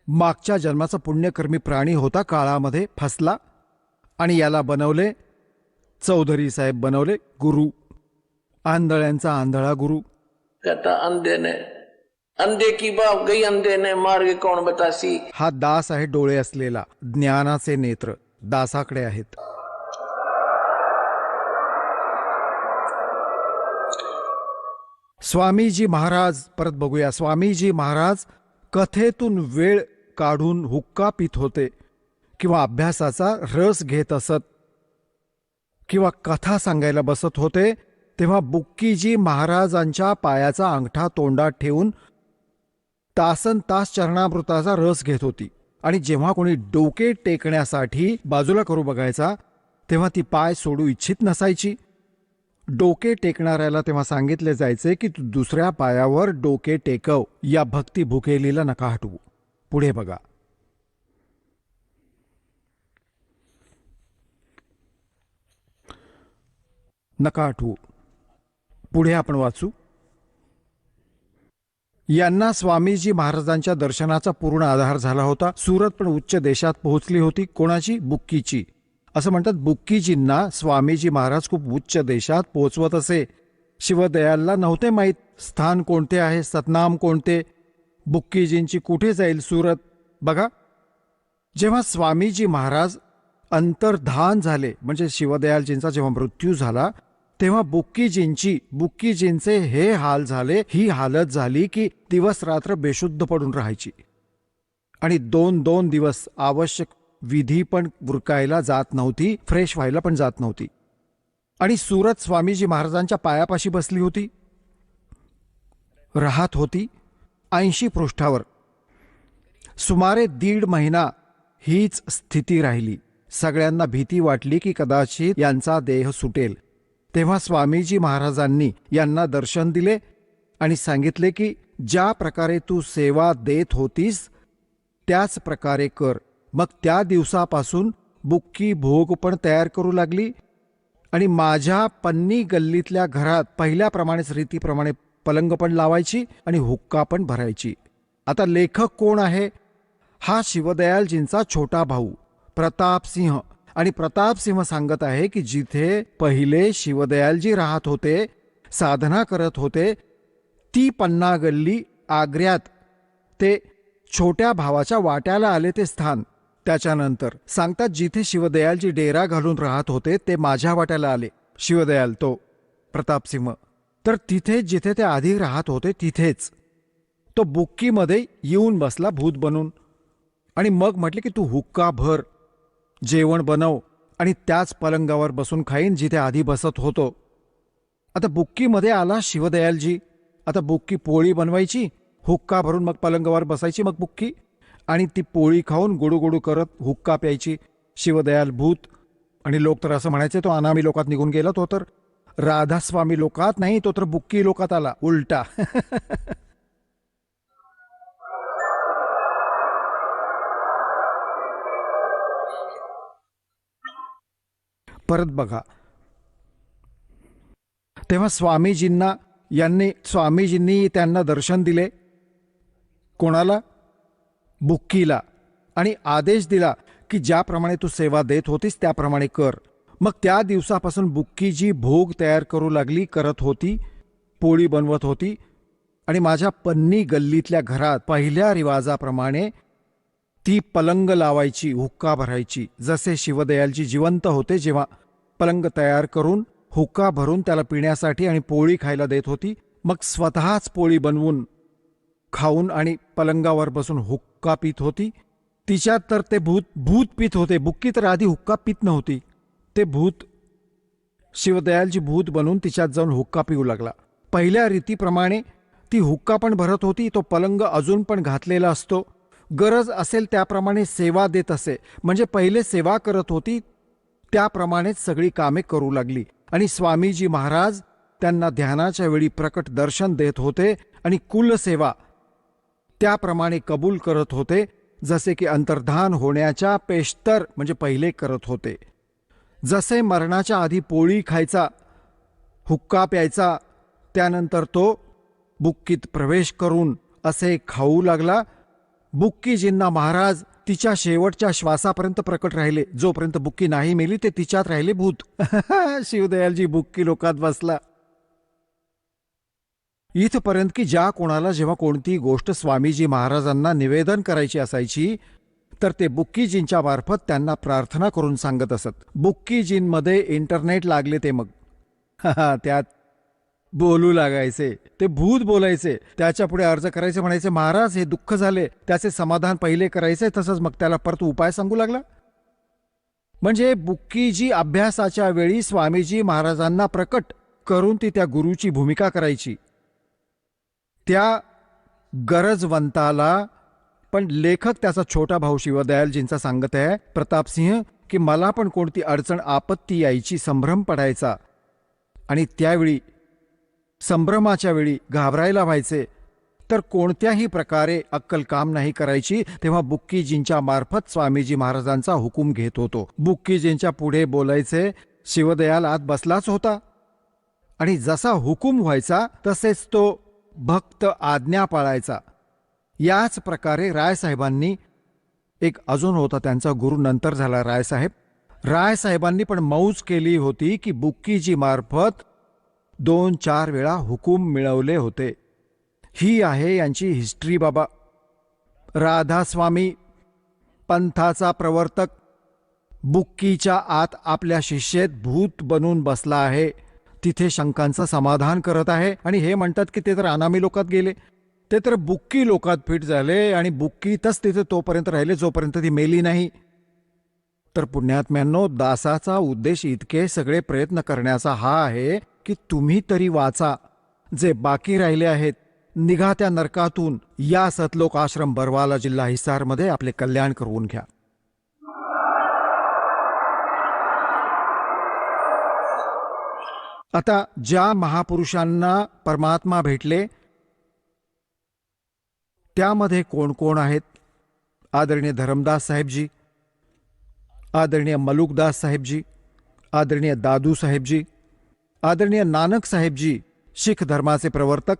मागच्या जन्माचा पुण्यकर्मी प्राणी होता, काळामध्ये फसला आणि याला बनवले चौधरी साहेब, बनवले गुरु, आंधळ्यांचा आंधळा गुरु. कहता अंधे ने अंधे की बाप गई अंधे ने मार्ग कौन बतासी. हा दास आहे डोळे असलेला, ज्ञानाचे नेत्र दासाकडे आहेत. स्वामीजी महाराज, परत बघूया. स्वामीजी महाराज कथेतून वेळ काढून हुक्का पित होते किंवा अभ्यासाचा रस घेत असत किंवा कथा सांगायला बसत होते, तेव्हा बुक्कीजी महाराजांच्या पायाचा अंगठा तोंडात ठेवून तासन तास चरणामृताचा रस घेत होती. आणि जेव्हा कोणी डोके टेकण्यासाठी बाजूला करू बघायचा तेव्हा ती पाय सोडू इच्छित नसायची. डोके टेकणाऱ्याला तेव्हा सांगितले जायचे की तू दुसऱ्या पायावर डोके टेकव, या भक्ती भुकेलीला नका हटवू. पुढे बघा. नका हटवू. पुढे आपण वाचू. यांना स्वामीजी महाराजांच्या दर्शनाचा पूर्ण आधार झाला होता. सुरत पण उच्च देशात पोहोचली होती. कोणाची? बुक्कीची. असं म्हणतात बुक्कीजींना स्वामीजी महाराज खूप उच्च देशात पोहोचवत असे. शिवदयालला नव्हते माहीत स्थान कोणते आहे, सतनाम कोणते, बुक्कीजींची कुठे जाईल सुरत. बघा, जेव्हा स्वामीजी महाराज अंतर्धान झाले, म्हणजे शिवदयालजींचा जेव्हा मृत्यू झाला, तेव्हा बुक्कीजींचे हे हाल झाले, ही हालत झाली की दिवस रात्र बेशुद्ध पडून राहायची आणि 2-2 दिवस आवश्यक विधी पण उरकायला जात नव्हती, फ्रेश व्हायला पण जात नव्हती. आणि सुरत स्वामीजी महाराजांच्या पायापाशी बसली होती, राहत होती. 80 पृष्ठावर सुमारे 1.5 महिना हीच स्थिती राहिली. सगळ्यांना भीती वाटली की कदाचित यांचा देह सुटेल. तेव्हा स्वामीजी महाराजांनी यांना दर्शन दिले आणि सांगितले की ज्या प्रकारे तू सेवा देत होतीस त्याच प्रकारे कर. मग त्या दिवसापासून बुक्की भोग पण तयार करू लागली आणि माझ्या पन्नी गल्लीतल्या घरात पहिल्याप्रमाणेच रीतीप्रमाणे पलंग पण लावायची आणि हुक्का पण भरायची. आता लेखक कोण आहे? हा शिवदयालजींचा छोटा भाऊ प्रतापसिंह. आणि प्रतापसिंह सांगत आहे की जिथे पहिले शिवदयालजी राहत होते, साधना करत होते, ती पन्ना गल्ली आग्र्यात ते छोट्या भावाच्या वाट्याला आले ते स्थान. त्याच्यानंतर सांगतात जिथे शिवदयालजी डेरा घालून राहत होते ते माझ्या वाट्याला आले. शिवदयाल तो प्रतापसिंह. तर तिथे जिथे ते आधी राहत होते तिथेच तो बुक्कीमध्ये येऊन बसला भूत बनून आणि मग म्हटले की तू हुक्का भर, जेवण बनव आणि त्याच पलंगावर बसून खाईन जिथे आधी बसत होतो. आता बुक्कीमध्ये आला शिवदयालजी. आता बुक्की पोळी बनवायची, हुक्का भरून मग पलंगावर बसायची मग बुक्की आणि ती पोळी खाऊन गोडू करत हुक्का प्यायची. शिवदयाल भूत. आणि लोक तर असं म्हणायचे तो अनामी लोकात निघून गेला, तो तर राधास्वामी लोकात नाही, तो तर बुक्की लोकात आला उलटा. परत बघा. तेव्हा स्वामीजींनी त्यांना दर्शन दिले. कोणाला? बुक्कीला. आणि आदेश दिला की ज्याप्रमाणे तू सेवा देत होतीस त्याप्रमाणे कर. मग त्या दिवसापासून बुक्कीजी भोग तयार करू लागली, करत होती, पोळी बनवत होती आणि माझ्या पन्नी गल्लीतल्या घरात पहिल्या रिवाजाप्रमाणे ती पलंग लावायची, हुक्का भरायची. जसे शिवदयालजी जिवंत होते जेव्हा पलंग तयार करून हुक्का भरून त्याला पिण्यासाठी आणि पोळी खायला देत होती, मग स्वतःच पोळी बनवून खाऊन आणि पलंगावर बसून हुक्का पित होती. तिच्यात तर ते भूत पित होते. बुक्की तर आधी हुक्का पित नव्हती. ते भूत, शिवदयालजी भूत बनून तिच्यात जाऊन हुक्का पिऊ लागला. पहिल्या रीतीप्रमाणे ती हुक्का पण भरत होती, तो पलंग अजून पण घातलेला असतो. गरज असेल त्याप्रमाणे सेवा देत असे. म्हणजे पहिले सेवा करत होती, त्याप्रमाणेच सगळी कामे करू लागली. आणि स्वामीजी महाराज त्यांना ध्यानाच्या वेळी प्रकट दर्शन देत होते आणि कुलसेवा त्याप्रमाणे कबूल करत होते, जसे की अंतर्धान होण्याच्या पेशतर म्हणजे पहिले करत होते. जसे मरणाच्या आधी पोळी खायचा, हुक्का प्यायचा, त्यानंतर तो बुक्कीत प्रवेश करून असे खाऊ लागला. बुक्कीजींना महाराज तिच्या शेवटच्या श्वासापर्यंत प्रकट राहिले. जोपर्यंत बुक्की नाही मेली ते तिच्यात राहिले भूत. शिवदयालजी बुक्की लोकात बसला. इथपर्यंत की ज्या कोणाला जेव्हा कोणती गोष्ट स्वामीजी महाराजांना निवेदन करायची असायची तर ते बुक्कीजींच्या मार्फत त्यांना प्रार्थना करून सांगत असत. बुक्कीजींमध्ये इंटरनेट लागले ते मग त्यात बोलू लागायचे. ते भूत बोलायचे, त्याच्या पुढे अर्ज करायचे, म्हणायचे महाराज हे दुःख झाले, त्याचे समाधान पहिले करायचे. तसंच मग त्याला परत उपाय सांगू लागला. म्हणजे बुक्कीजी अभ्यासाच्या वेळी स्वामीजी महाराजांना प्रकट करून ती त्या गुरुची भूमिका करायची. त्या गरजवंताला पण लेखक त्याचा छोटा भाऊ शिवदयालजींचा सांगत आहे प्रतापसिंह की मला पण कोणती अडचण आपत्ती यायची, संभ्रम पडायचा आणि त्यावेळी संभ्रमाच्या वेळी घाबरायला व्हायचे, तर कोणत्याही प्रकारे अक्कल काम नाही करायची. तेव्हा बुक्कीजींच्या मार्फत स्वामीजी महाराजांचा हुकूम घेत होतो. बुक्कीजींच्या पुढे बोलायचे. शिवदयाल आत बसलाच होता आणि जसा हुकूम व्हायचा तसेच तो भक्त आज्ञा पाळायचा. याच प्रकारे रायसाहेबांनी, एक अजून होता त्यांचा गुरु, नंतर झाला रायसाहेब, रायसाहेबांनी पण मौज केली होती की बुक्कीजी मार्फत 2-4 वेळा हुकूम मिळवले होते. ही आहे यांची हिस्ट्री बाबा. राधास्वामी पंथाचा प्रवर्तक बुक्कीच्या आत आपल्या शिष्येत भूत बनून बसला आहे. तिथे शंकांचं समाधान करत आहे आणि हे म्हणतात की ते तर अनामी लोकात गेले, ते तर बुक्की लोकात फिट झाले आणि बुक्कीतच तिथे तोपर्यंत राहिले जोपर्यंत ती मेली नाही. तर पुण्यात्म्यांनो, दासाचा उद्देश इतके सगळे प्रयत्न करण्याचा हा आहे की तुम्ही तरी वाचा. जे बाकी राहिले आहेत, निघा त्या नरकातून. या सतलोक आश्रम बरवाला जिल्हा हिसारमध्ये आपले कल्याण करून घ्या. आता ज्या महापुरुषांना परमात्मा भेटले त्यामध्ये कोण कोण आहेत? आदरणीय धरमदास साहेबजी, आदरणीय मलुकदास साहेबजी, आदरणीय दादू साहेबजी, आदरणीय नानक साहेबजी शीख धर्माचे प्रवर्तक,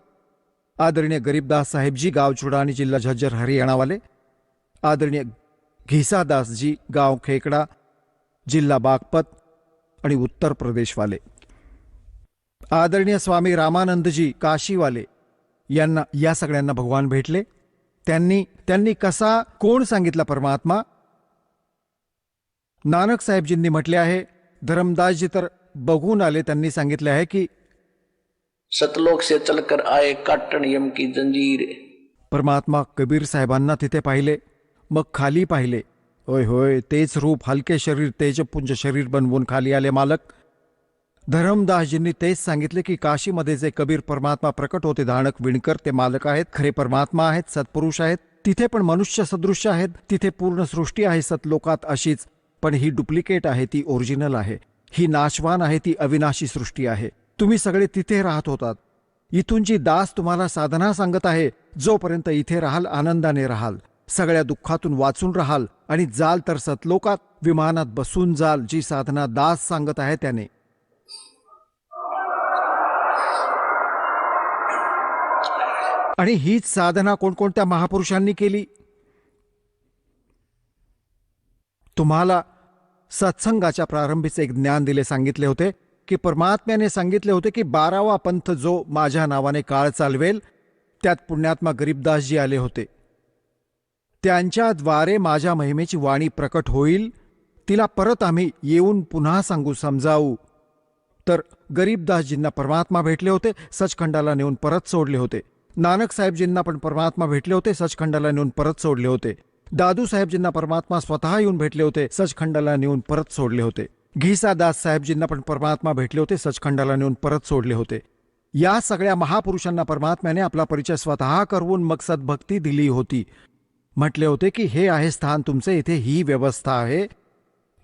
आदरणीय गरीबदास साहेबजी गाव चुडानी जिल्हा झज्जर हरियाणा वाले, आदरणीय घिसादासजी गाव खेकडा जिल्हा बागपत आणि उत्तर प्रदेश वाले, आदरणीय स्वामी रामानंदजी काशीवाले, यांना, या सगळ्यांना भगवान भेटले. त्यांनी कसा, कोण सांगितला परमात्मा? नानक साहेबजींनी म्हटले आहे. धरमदासजी तर बघून आले, त्यांनी सांगितले आहे की सतलोक से चलकर आए काटन यम की जंजीर. परमात्मा कबीर साहेबांना तिथे पाहिले, मग खाली पाहिले. होय होय, तेच रूप, हलके शरीर, तेजपुंज शरीर बनवून खाली आले मालक. धरमदासजींनी तेच सांगितले की काशीमध्ये जे कबीर परमात्मा प्रकट होते, धाणक विणकर, ते मालक आहेत, खरे परमात्मा आहेत, सत्पुरुष आहेत. तिथे पण मनुष्य सदृश्य आहेत. तिथे पूर्ण सृष्टी आहे सतलोकात अशीच, पण ही डुप्लिकेट आहे, ती ओरिजिनल आहे. ही नाशवान आहे, ती अविनाशी सृष्टी आहे. तुम्ही सगळे तिथे राहत होतात. इथून जी दास तुम्हाला साधना सांगत आहे, जोपर्यंत इथे राहाल आनंदाने राहाल, सगळ्या दुःखातून वाचून राहाल आणि जाल तर सतलोकात विमानात बसून जाल. जी साधना दास सांगत आहे त्याने. आणि हीच साधना कोणकोणत्या महापुरुषांनी केली? तुम्हाला सत्संगाच्या प्रारंभीचे एक ज्ञान दिले, सांगितले होते की परमात्म्याने सांगितले होते की 12वा पंथ जो माझ्या नावाने काळ चालवेल, त्यात पुण्यात्मा गरीबदासजी आले होते. त्यांच्याद्वारे माझ्या महिमेची वाणी प्रकट होईल. तिला परत आम्ही येऊन पुन्हा सांगू, समजावू. तर गरीबदासजींना परमात्मा भेटले होते, सचखंडाला नेऊन परत सोडले होते. नानक साहेबजींना पण परमात्मा भेटले होते, सचखंडाला नेऊन परत सोडले होते. दादू साहेबजींना परमात्मा स्वतः येऊन भेटले होते, सचखंडाला नेऊन परत सोडले होते. घिसादास साहेबजींना पण परमात्मा भेटले होते, सचखंडाला नेऊन परत सोडले होते. या सगळ्या महापुरुषांना परमात्म्याने आपला परिचय स्वतः करवून मग सद्भक्ती दिली होती. म्हटले होते की हे आहे स्थान तुमचे, इथे ही व्यवस्था आहे,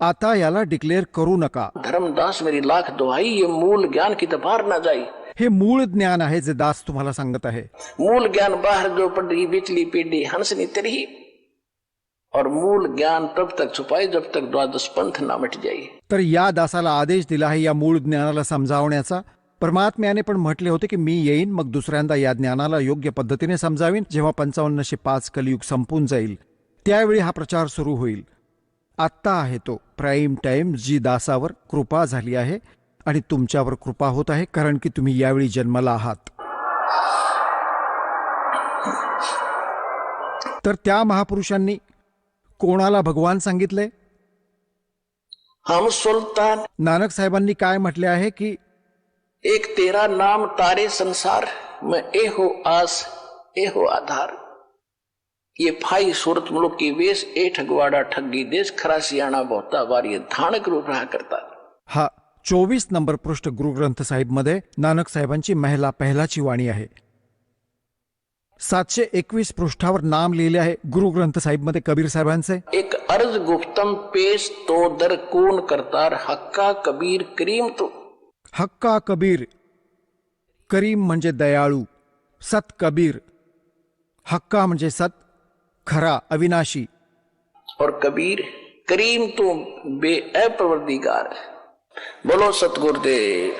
आता याला डिक्लेअर करू नका. धर्मदास मेरी लाख दुहाई, ये मूल ज्ञान की बाहर ना जाई. हे मूळ ज्ञान आहे जे दास तुम्हाला सांगत आहे. मूल ज्ञान बाहर जो पड़ी बिचली पीढ़ी हंसनी तेरी, और मूल ज्ञान तब तक छुपाए जब तक द्वादश पंथ ना मिट जाई. तर या दासाला आदेश दिला आहे या मूळ ज्ञानाला समजावण्याचा. परमात्म्याने पण म्हटले होते की मी येईन, मग दुसऱ्यांदा या ज्ञानाला योग्य पद्धतीने समजावीन. जेव्हा 5505 कलियुग संपून जाईल त्यावेळी हा प्रचार सुरू होईल. आत्ता आहे तो प्राईम टाइम, जी दासावर कृपा झाली आहे आणि तुमच्यावर कृपा होत आहे, कारण की तुम्ही यावेळी जन्माला आहात. तर त्या महापुरुषांनी कोणाला भगवान सांगितले? हम सुल्तान. नानक साहेबांनी काय म्हटले आहे की एक तेरा नाम तारे संसार में एहो आस एहो आधार. ये फाई सूरत मुल्क की वेश ए ठगवाड़ा ठगी देश खरासियाना बहुता वारी धानक रूप रहा करता. हा 24 नंबर पृष्ठ गुरुग्रंथ साहिब मध्ये नानक साहेबांची महिला पहिलाची वाणी आहे. 721 पृष्ठावर नाम लिहिले आहे गुरुग्रंथ साहिब मध्ये कबीर साहेबांचे. एक अर्ज गुफ्तम पेश तो दर कौन करतार हक्का कबीर करीम तो. हक्का कबीर, करीम म्हणजे दयाळू, सत कबीर. हक्का म्हणजे सत, खरा, अविनाशी. और कबीर करीम तो बेअपरवरदिगार. बोलो सतगुरुदेव.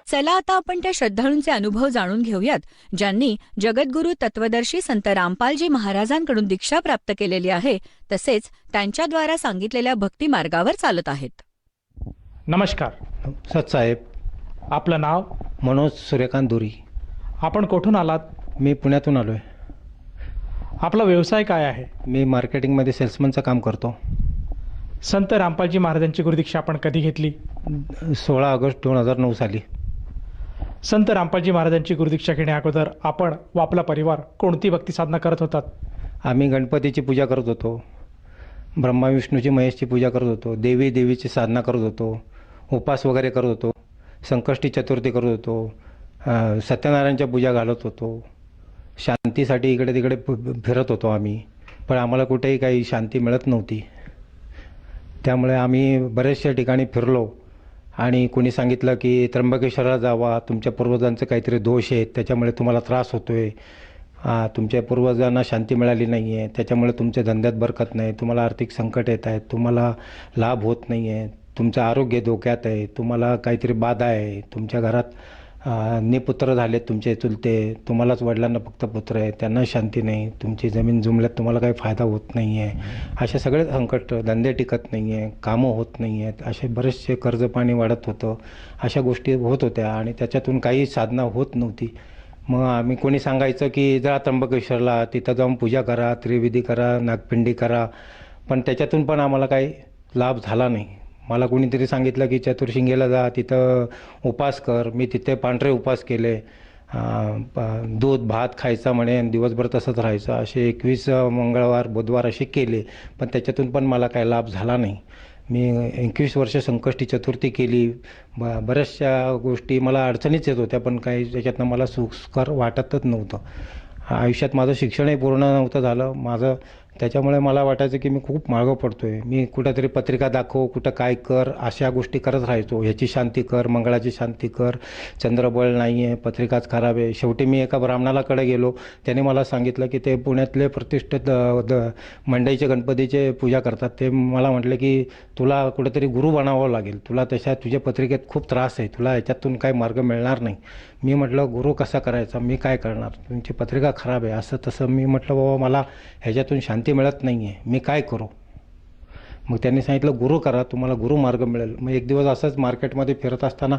चला आता आपण त्या श्रद्धाळूंचे अनुभव जाणून घेऊयात ज्यांनी जगद्गुरू तत्वदर्शी संत रामपालजी महाराजांकडून दीक्षा प्राप्त केलेली आहे, तसेच त्यांच्याद्वारा सांगितलेल्या भक्ती मार्गावर चालत आहेत. नमस्कार सतसाहेब. आपलं नाव? मनोज सूर्यकांत दुरी. आपण कुठून आलात? मी पुण्यातून आलो आहे. आपला व्यवसाय काय आहे? मी मार्केटिंगमध्ये सेल्समनचं काम करतो. संत रामपालजी महाराजांची गुरुदीक्षा आपण कधी घेतली? 16 ऑगस्ट 2009 साली. संत रामपालजी महाराजांची गुरुदीक्षा घेण्या अगोदर आपण व आपला परिवार कोणती भक्ती साधना करत होतात? आम्ही गणपतीची पूजा करत होतो, ब्रह्मा विष्णूची महेशची पूजा करत होतो, देवीची साधना करत होतो, उपास वगैरे करत होतो, संकष्टी चतुर्थी करत होतो, सत्यनारायणच्या पूजा घालत होतो, शांतीसाठी इकडे तिकडे फिरत होतो आम्ही. पण आम्हाला कुठेही काही शांती मिळत नव्हती. त्यामुळे आम्ही बरेचशा ठिकाणी फिरलो आणि कोणी सांगितलं की त्र्यंबकेश्वरला जावा, तुमच्या पूर्वजांचे काहीतरी दोष आहेत त्याच्यामुळे तुम्हाला त्रास होतो आहे, तुमच्या पूर्वजांना शांती मिळाली नाही आहे त्याच्यामुळे तुमच्या धंद्यात बरकत नाही, तुम्हाला आर्थिक संकट येत आहेत, तुम्हाला लाभ होत नाही आहे, तुमचं आरोग्य धोक्यात आहे, तुम्हाला काहीतरी बाधा आहे, तुमच्या घरात निपुत्र झालेत तुमचे चुलते, तुम्हालाच वडिलांना फक्त पुत्र आहे, त्यांना शांती नाही, तुमची जमीन जुमल्यात तुम्हाला काही फायदा होत नाही आहे, असे सगळे संकट, धंदे टिकत नाही आहे, कामं होत नाही आहेत, असे बरेचसे कर्ज पाणी वाढत होतं, अशा गोष्टी होत होत्या आणि त्याच्यातून काही साधना होत नव्हती. मग आम्ही कोणी सांगायचं की जा त्र्यंबकेश्वरला, तिथं जाऊन पूजा करा, त्रिविधी करा, नागपिंडी करा, पण त्याच्यातून पण आम्हाला काही लाभ झाला नाही. मला कोणीतरी सांगितलं की चतुर्शिंगेला जा, तिथं उपास कर. मी तिथे पांढरे उपास केले, दूध भात खायचा म्हणे, दिवसभर तसंच राहायचं. असे 21 मंगळवार बुधवार असे केले, पण त्याच्यातून पण मला काही लाभ झाला नाही. मी 21 वर्ष संकष्टी चतुर्थी केली, बऱ्याचशा गोष्टी मला अडचणीच येत होत्या, पण काही त्याच्यातनं मला सुखकर वाटतच नव्हतं. आयुष्यात माझं शिक्षणही पूर्ण नव्हतं झालं माझं, त्याच्यामुळे मला वाटायचं की मी खूप मागं पडतो आहे. मी कुठंतरी पत्रिका दाखव, कुठं काय कर, अशा गोष्टी करत राहायचो. ह्याची शांती कर, मंगळाची शांती कर, चंद्रबळ नाही आहे, पत्रिकाच खराब आहे. शेवटी मी एका ब्राह्मणालाकडे गेलो, त्याने मला सांगितलं की ते पुण्यातले प्रतिष्ठित मंडईचे गणपतीचे पूजा करतात. ते मला म्हटले की तुला कुठेतरी गुरु बनावं लागेल, तुला तशा तुझ्या पत्रिकेत खूप त्रास आहे, तुला याच्यातून काही मार्ग मिळणार नाही. मी म्हटलं गुरु कसा करायचा, मी काय करणार, तुमची पत्रिका खराब आहे, असं तसं. मी म्हटलं बाबा मला ह्याच्यातून शांती मिळत नाही आहे, मी काय करू. मग त्यांनी सांगितलं गुरु करा, तुम्हाला गुरु मार्ग मिळेल. मग एक दिवस असंच मार्केटमध्ये फिरत असताना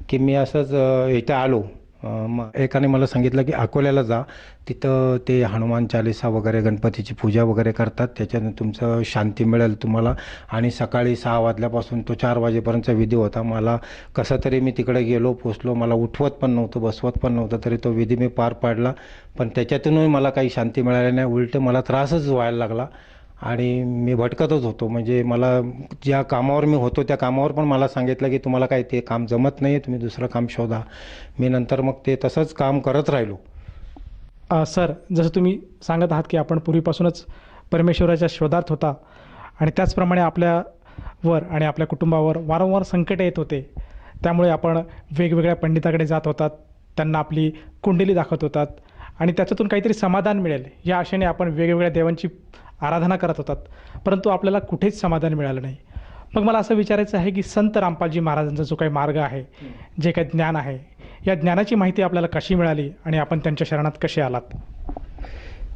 की मी असंच इथे आलो, मग एकाने मला सांगितलं की अकोल्याला जा, तिथं ते हनुमान चालिसा वगैरे गणपतीची पूजा वगैरे करतात, त्याच्याने तुमचं शांती मिळेल तुम्हाला. आणि सकाळी 6 वाजल्यापासून तो 4 वाजेपर्यंतचा विधी होता. मला कसं तरी मी तिकडे गेलो, पोचलो, मला उठवत पण नव्हतं, बसवत पण नव्हतं, तरी तो विधी मी पार पाडला. पण त्याच्यातूनही मला काही शांती मिळाली नाही, उलट मला त्रासच व्हायला लागला. आणि मी भटकतच होतो. म्हणजे मला ज्या कामावर मी होतो त्या कामावर पण मला सांगितलं की तुम्हाला काय ते काम जमत नाही, तुम्ही दुसरं काम शोधा. मी नंतर मग ते तसंच काम करत राहिलो. सर, जसं तुम्ही सांगत आहात की आपण पूर्वीपासूनच परमेश्वराच्या शोधात होता आणि त्याचप्रमाणे आपल्यावर आणि आपल्या कुटुंबावर वारंवार संकटे येत होते. त्यामुळे आपण वेगवेगळ्या पंडिताकडे जात होतात, त्यांना आपली कुंडली दाखवत होतात आणि त्याच्यातून काहीतरी समाधान मिळेल या आशेने आपण वेगवेगळ्या देवांची आराधना करत होतात, परंतु आपल्याला कुठेच समाधान मिळालं नाही. मग मला असं विचारायचं आहे की संत रामपालजी महाराजांचा जो काही मार्ग आहे, जे काही ज्ञान आहे, या ज्ञानाची माहिती आपल्याला कशी मिळाली आणि आपण त्यांच्या शरणात कसे आलात?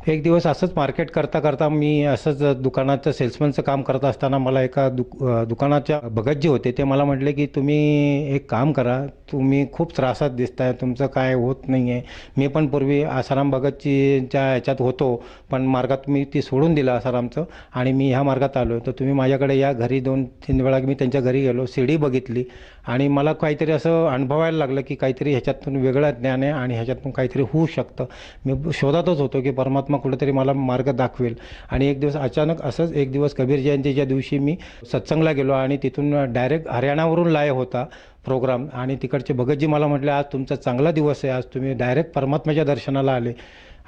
एक दिवस असंच मार्केट करता करता मी असंच दुकानाचं सेल्समनचं काम करत असताना मला एका दुकानाच्या भगतजी होते. ते मला म्हटले की तुम्ही एक काम करा, तुम्ही खूप त्रासात दिसताय, तुमचं काय होत नाही आहे. मी पण पूर्वी आसाराम भगतजीच्या ह्याच्यात होतो, पण मार्गात मी ती सोडून दिलं आसारामचं आणि मी ह्या मार्गात आलो. तर तुम्ही माझ्याकडे या घरी 2-3 वेळा मी त्यांच्या घरी गेलो, सीडी बघितली आणि मला काहीतरी असं अनुभवायला लागलं की काहीतरी ह्याच्यातून वेगळं ज्ञान आहे आणि ह्याच्यातून काहीतरी होऊ शकतं. मी शोधातच होतो की परमात्मा कुठेतरी मला मार्ग दाखवेल. आणि एक दिवस अचानक असंच एक दिवस कबीर जयंतीच्या दिवशी मी सत्संगला गेलो आणि तिथून डायरेक्ट हरियाणावरून लाईव्ह होता प्रोग्राम आणि तिकडचे भगतजी मला म्हटले आज तुमचा चांगला दिवस आहे, आज तुम्ही डायरेक्ट परमात्म्याच्या दर्शनाला आले.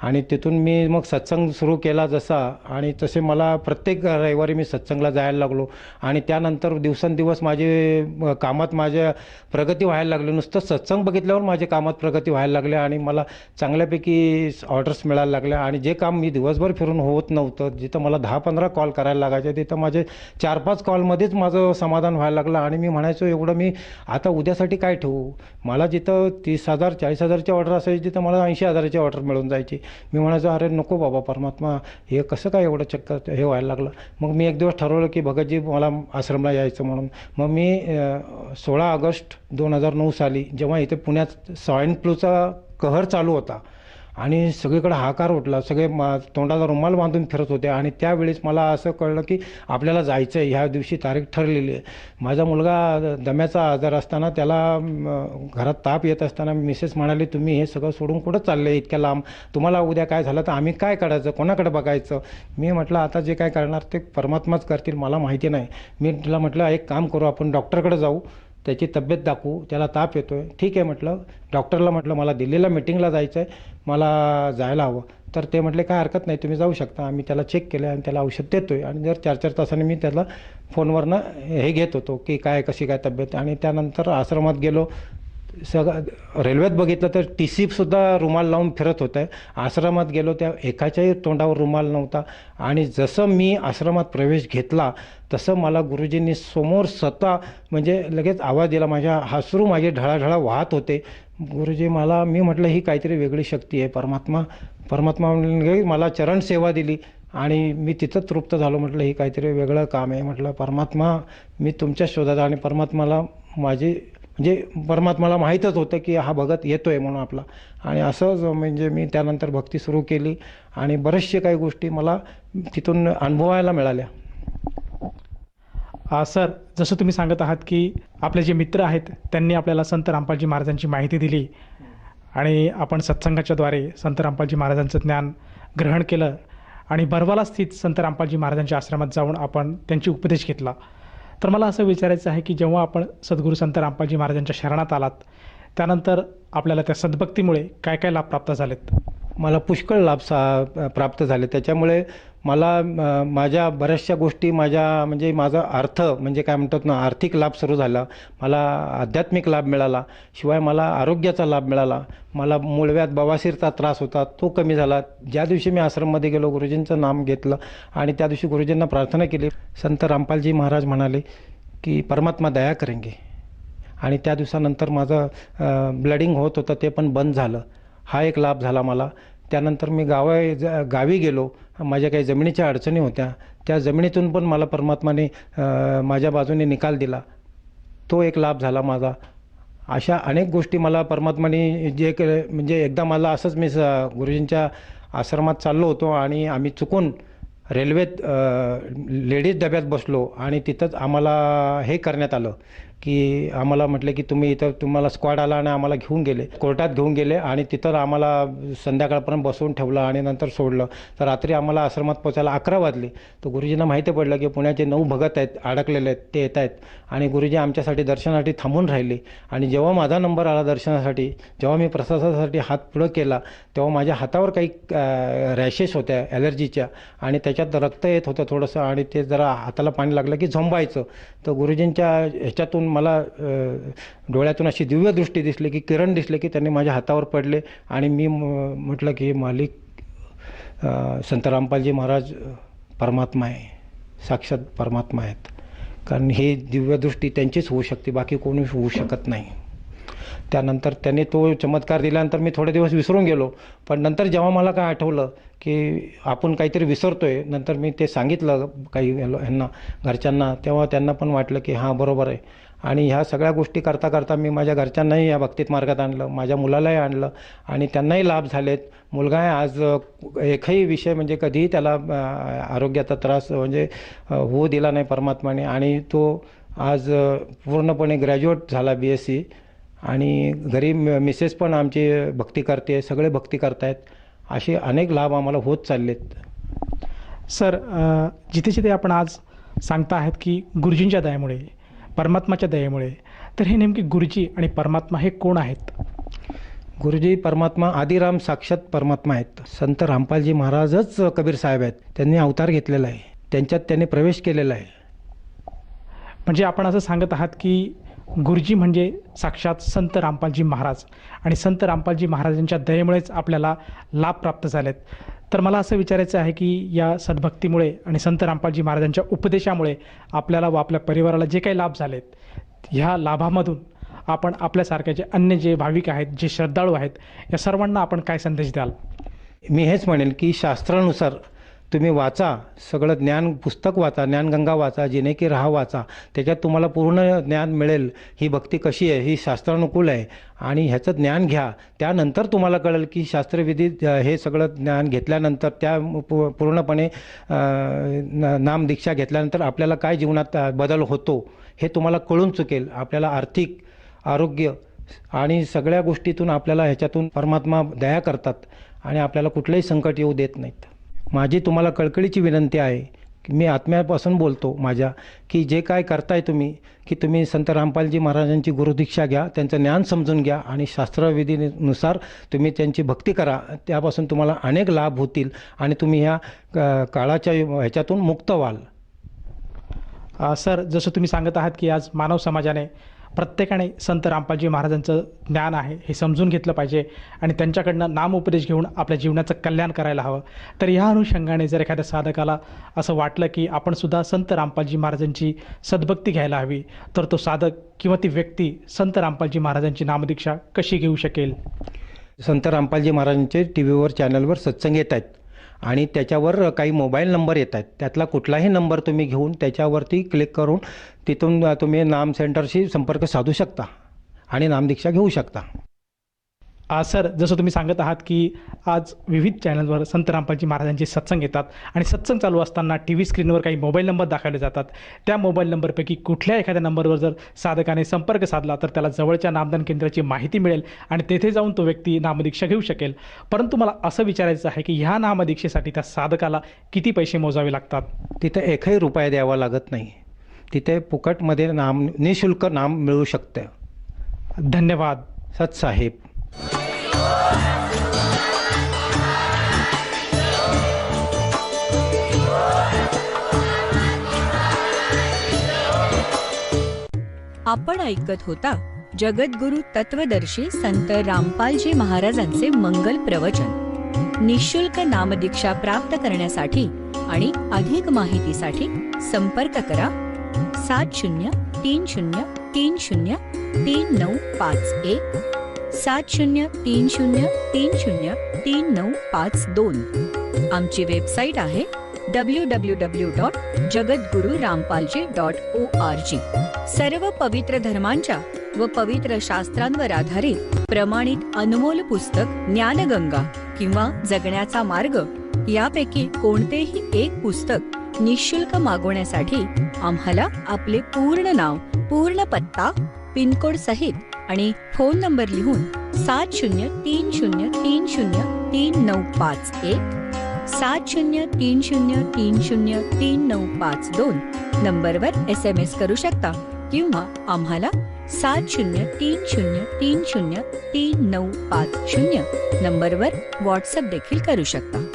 आणि तिथून मी मग सत्संग सुरू केला जसा आणि तसे मला प्रत्येक रविवारी मी सत्संगला जायला लागलो आणि त्यानंतर दिवसेंदिवस माझे कामात माझ्या प्रगती व्हायला लागली. नुसतं सत्संग बघितल्यावर माझे कामात प्रगती व्हायला लागले आणि मला चांगल्यापैकी ऑर्डर्स मिळायला लागल्या आणि जे काम मी दिवसभर फिरून होत नव्हतं, जिथं मला 10-15 कॉल करायला लागायचे, तिथं माझे 4-5 कॉलमध्येच माझं समाधान व्हायला लागलं. आणि मी म्हणायचो एवढं मी आता उद्यासाठी काय ठेवू. मला जिथं 30,000 40,000ची ऑर्डर असायची तिथं मला 80,000ची ऑर्डर मिळून जायची. मी म्हणायचो अरे नको बाबा परमात्मा, हे कसं काय एवढं चक्कर हे व्हायला लागलं. मग मी एक दिवस ठरवलं की भगतजी मला आश्रमला यायचं म्हणून. मग मी 16 ऑगस्ट 2009 साली जेव्हा इथे पुण्यात स्वाईन फ्लूचा कहर चालू होता आणि सगळीकडे हाकार उठला, सगळे तोंडाला रुमाल बांधून फिरत होते आणि त्यावेळेस मला असं कळलं की आपल्याला जायचं आहे, ह्या दिवशी तारीख ठरलेली आहे. माझा मुलगा दम्याचा आजार असताना त्याला घरात ताप येत असताना मिसेस म्हणाली तुम्ही हे सगळं सोडून कुठं चालले इतक्या लांब, तुम्हाला उद्या काय झालं तर आम्ही काय करायचं, कोणाकडे बघायचं. मी म्हटलं आता जे काय करणार ते परमात्माच करतील, मला माहिती नाही. मी तिला म्हटलं एक काम करू, आपण डॉक्टरकडे जाऊ, त्याची तब्येत दाखवू, त्याला ताप येतो आहे. ठीक आहे म्हटलं. डॉक्टरला म्हटलं मला दिल्लीला मिटिंगला जायचं आहे, मला जायला हवं. तर ते म्हटले काय हरकत नाही, तुम्ही जाऊ शकता. आम्ही त्याला चेक केलं आणि त्याला औषध देतो आहे आणि दर 4-4 तासांनी मी त्याला फोनवरनं हे घेत होतो की काय कशी काय तब्येत. आणि त्यानंतर आश्रमात गेलो. सगळं रेल्वेत बघितलं तर TCसुद्धा रुमाल लावून फिरत होतं आहे. आश्रमात गेलो त्या एकाच्याही तोंडावर रुमाल नव्हता. आणि जसं मी आश्रमात प्रवेश घेतला तसं मला गुरुजींनी समोर स्वतः म्हणजे लगेच आवाज दिला. माझ्या हसरू माझे ढळाढळा वाहत होते. गुरुजी मी म्हटलं ही काहीतरी वेगळी शक्ती आहे, परमात्मा मला चरण सेवा दिली आणि मी तिथं तृप्त झालो. म्हटलं ही काहीतरी वेगळं काम आहे. म्हटलं परमात्मा मी तुमच्या शोधात आणि परमात्माला परमात्माला माहीतच होतं की हा भगत येतो आहे म्हणून आपला. आणि असंच म्हणजे मी त्यानंतर भक्ती सुरू केली आणि बरेचसे काही गोष्टी मला तिथून अनुभवायला मिळाल्या. सर, जसं तुम्ही सांगत आहात की आपले जे मित्र आहेत त्यांनी आपल्याला संत रामपालजी महाराजांची माहिती दिली आणि आपण सत्संगाच्याद्वारे संत रामपालजी महाराजांचं ज्ञान ग्रहण केलं आणि बरवाला स्थित संत रामपालजी महाराजांच्या आश्रमात जाऊन आपण त्यांची उपदेश घेतला. तर मला असं विचारायचं आहे की जेव्हा आपण सद्गुरू संत रामपालजी महाराजांच्या शरणात आलात त्यानंतर आपल्याला त्या सद्भक्तीमुळे काय काय लाभ प्राप्त झालेत? मला पुष्कळ लाभ प्राप्त झाले. त्याच्यामुळे मला माझ्या बऱ्याचशा गोष्टी माझा अर्थ म्हणजे काय म्हणतात ना आर्थिक लाभ सुरू झाला. मला आध्यात्मिक लाभ मिळाला. शिवाय मला आरोग्याचा लाभ मिळाला. मला मूळव्याध बवासीरचा त्रास होता तो कमी झाला. ज्या दिवशी मी आश्रममध्ये गेलो गुरुजींचं नाम घेतलं आणि त्या दिवशी गुरुजींना प्रार्थना केली. संत रामपालजी महाराज म्हणाले की परमात्मा दया करेंगे. आणि त्या दिवसानंतर माझं ब्लडिंग होत होतं ते पण बंद झालं. हा एक लाभ झाला मला. त्यानंतर मी गावी गेलो. माझ्या काही जमिनीच्या अडचणी होत्या. त्या जमिनीतून पण मला परमात्माने माझ्या बाजूने निकाल दिला. तो एक लाभ झाला माझा. अशा अनेक गोष्टी मला परमात्माने म्हणजे एकदा मला असंच मी गुरुजींच्या आश्रमात चाललो होतो आणि आम्ही चुकून रेल्वेत लेडीज डब्यात बसलो आणि तिथंच आम्हाला हे करण्यात आलं की आम्हाला म्हटले की तुम्ही इथं तुम्हाला स्क्वॉड आला आणि आम्हाला घेऊन गेले, कोर्टात घेऊन गेले आणि तिथं आम्हाला संध्याकाळपर्यंत बसवून ठेवलं आणि नंतर सोडलं. तर रात्री आम्हाला आश्रमात पोचायला 11 वाजले. तर गुरुजींना माहिती पडलं की पुण्याचे 9 भगत आहेत, अडकलेले आहेत, ते येत आहेत आणि गुरुजी आमच्यासाठी दर्शनासाठी थांबून राहिले. आणि जेव्हा माझा नंबर आला दर्शनासाठी, जेव्हा मी प्रसादासाठी हात पुढं केला, तेव्हा माझ्या हातावर काही रॅशेस होत्या ॲलर्जीच्या आणि त्याच्यात रक्त येत होतं थोडंसं आणि ते जरा हाताला पाणी लागलं की झोंबायचं. तर गुरुजींच्या ह्याच्यातून मला डोळ्यातून अशी दिव्य दृष्टी दिसली की किरण दिसले की त्यांनी माझ्या हातावर पडले आणि मी म्हटलं की मालिक संत रामपालजी महाराज परमात्मा आहे, साक्षात परमात्मा आहेत. कारण हे दिव्यदृष्टी त्यांचीच होऊ शकते, बाकी कोणीच होऊ शकत नाही. त्यानंतर त्यांनी तो चमत्कार दिल्यानंतर मी थोडे दिवस विसरून गेलो. पण नंतर जेव्हा मला काय आठवलं की आपण काहीतरी विसरतोय, नंतर मी ते सांगितलं काही ह्यांना घरच्यांना, तेव्हा त्यांना पण वाटलं की हां बरोबर आहे. आणि ह्या सगळ्या गोष्टी करता करता मी माझ्या घरच्यांनाही या भक्तीत मार्गात आणलं, माझ्या मुलालाही आणलं आणि त्यांनाही लाभ झालेत. मुलगा आहे आज एकही विषय म्हणजे कधीही त्याला आरोग्याचा त्रास म्हणजे होऊ दिला नाही परमात्माने आणि तो आज पूर्णपणे ग्रॅज्युएट झाला BSc आणि घरी मिसेस पण आमची भक्ती करते, सगळे भक्ती करतायत. असे अनेक लाभ आम्हाला होत चाललेत. सर, जिथे जिथे आपण आज सांगता आहात की गुरुजींच्या दयेमुळे, परमात्माच्या दयेमुळे, तर हे नेमके गुरुजी आणि परमात्मा हे कोण आहेत? गुरुजी परमात्मा आदिराम साक्षात परमात्मा आहेत. संत रामपालजी महाराजच कबीर साहेब आहेत. त्यांनी अवतार घेतलेला आहे, त्यांच्यात त्यांनी प्रवेश केलेला आहे. म्हणजे आपण असं सांगत आहात की गुरुजी म्हणजे साक्षात संत रामपालजी महाराज आणि संत रामपालजी महाराजांच्या दयेमुळेच आपल्याला लाभ प्राप्त झालेत. तर मला असं विचारायचं आहे की या सद्भक्तीमुळे आणि संत रामपालजी महाराजांच्या उपदेशामुळे आपल्याला व आपल्या परिवाराला जे काही लाभ झालेत, ह्या लाभामधून आपण आपल्यासारखे जे अन्य जे भाविक आहेत, जे श्रद्धाळू आहेत, या सर्वांना आपण काय संदेश द्याल? मी हेच म्हणेल की शास्त्रानुसार तुम्ही वाचा, सगळं ज्ञान पुस्तक वाचा, ज्ञानगंगा वाचा, जिने की राहा वाचा. त्याच्यात तुम्हाला पूर्ण ज्ञान मिळेल. ही भक्ती कशी आहे, ही शास्त्रानुकूल आहे आणि ह्याचं ज्ञान घ्या. त्यानंतर तुम्हाला कळेल की शास्त्रविधी हे सगळं ज्ञान घेतल्यानंतर त्या पूर्णपणे नामदीक्षा घेतल्यानंतर आपल्याला काय जीवनात बदल होतो हे तुम्हाला कळून चुकेल. आपल्याला आर्थिक, आरोग्य आणि सगळ्या गोष्टीतून आपल्याला ह्याच्यातून परमात्मा दया करतात आणि आपल्याला कुठलंही संकट येऊ देत नाहीत. माझी तुम्हाला कळकळीची विनंती आहे की मी आत्म्यापासून बोलतो माझ्या, की जे काय करताय तुम्ही, की तुम्ही संत रामपालजी महाराजांची गुरुदीक्षा घ्या, त्यांचं ज्ञान समजून घ्या आणि शास्त्रविधीनुसार तुम्ही त्यांची भक्ती करा. त्यापासून तुम्हाला अनेक लाभ होतील आणि तुम्ही ह्या काळाच्या ह्याच्यातून मुक्त व्हाल. सर, जसं तुम्ही सांगत आहात की आज मानव समाजाने प्रत्येकाने संत रामपालजी महाराजांचं ज्ञान आहे हे समजून घेतलं पाहिजे आणि त्यांच्याकडनं नामोपदेश घेऊन आपल्या जीवनाचं कल्याण करायला हवं. तर ह्या अनुषंगाने जर एखाद्या साधकाला असं वाटलं की आपण सुद्धा संत रामपालजी महाराजांची सद्भक्ती घ्यायला हवी, तर तो साधक किंवा ती व्यक्ती संत रामपालजी महाराजांची नामदीक्षा कशी घेऊ शकेल? संत रामपालजी महाराजांचे TV वर चॅनलवर सत्संग येत आहेत आणि त्याच्यावर काही मोबाईल नंबर येत आहेत. त्यातला कुठलाही नंबर तुम्ही घेऊन त्याच्यावरती क्लिक करून तिथून तुम्ही नाम सेंटरशी संपर्क साधू शकता आणि नामदीक्षा घेऊ शकता. सर, जसं तुम्ही सांगत आहात की आज विविध चॅनलवर संत रामपालजी महाराजांचे सत्संग येतात आणि सत्संग चालू असताना TV स्क्रीनवर काही मोबाईल नंबर दाखवले जातात. त्या मोबाईल नंबरपैकी कुठल्या एखाद्या नंबरवर जर साधकाने संपर्क साधला तर त्याला जवळच्या नामदान केंद्राची माहिती मिळेल आणि तेथे जाऊन तो व्यक्ती नामदीक्षा घेऊ शकेल. परंतु मला असं विचारायचं आहे की ह्या नामदीक्षेसाठी त्या साधकाला किती पैसे मोजावे लागतात? तिथे एकही रुपया द्यावा लागत नाही. तिथे फुकटमध्ये निःशुल्क नाम मिळू शकतं. धन्यवाद. सतसाहेब. आपण ऐकत होता जगद्गुरु तत्वदर्शी संत रामपालजी महाराजांचे मंगल प्रवचन. निःशुल्क नामदीक्षा प्राप्त करण्यासाठी आणि अधिक माहितीसाठी संपर्क करा 7030303951 7030303952. आमची वेबसाईट आहे www.jagadgururampalji.org. सर्व पवित्र धर्मांच्या व पवित्र शास्त्रांवर आधारित प्रमाणित अनमोल पुस्तक ज्ञानगंगा किंवा जगण्याचा मार्ग यापैकी कोणतेही एक पुस्तक निःशुल्क मागवण्यासाठी आम्हाला आपले पूर्ण नाव, पूर्ण पत्ता, पिनकोड सहित आणि फोन नंबर लिहून 7030303951 7030303952 नंबरवर SMS करू शकता किंवा आम्हाला 7030303950 नंबरवर व्हॉट्सअप देखील करू शकता.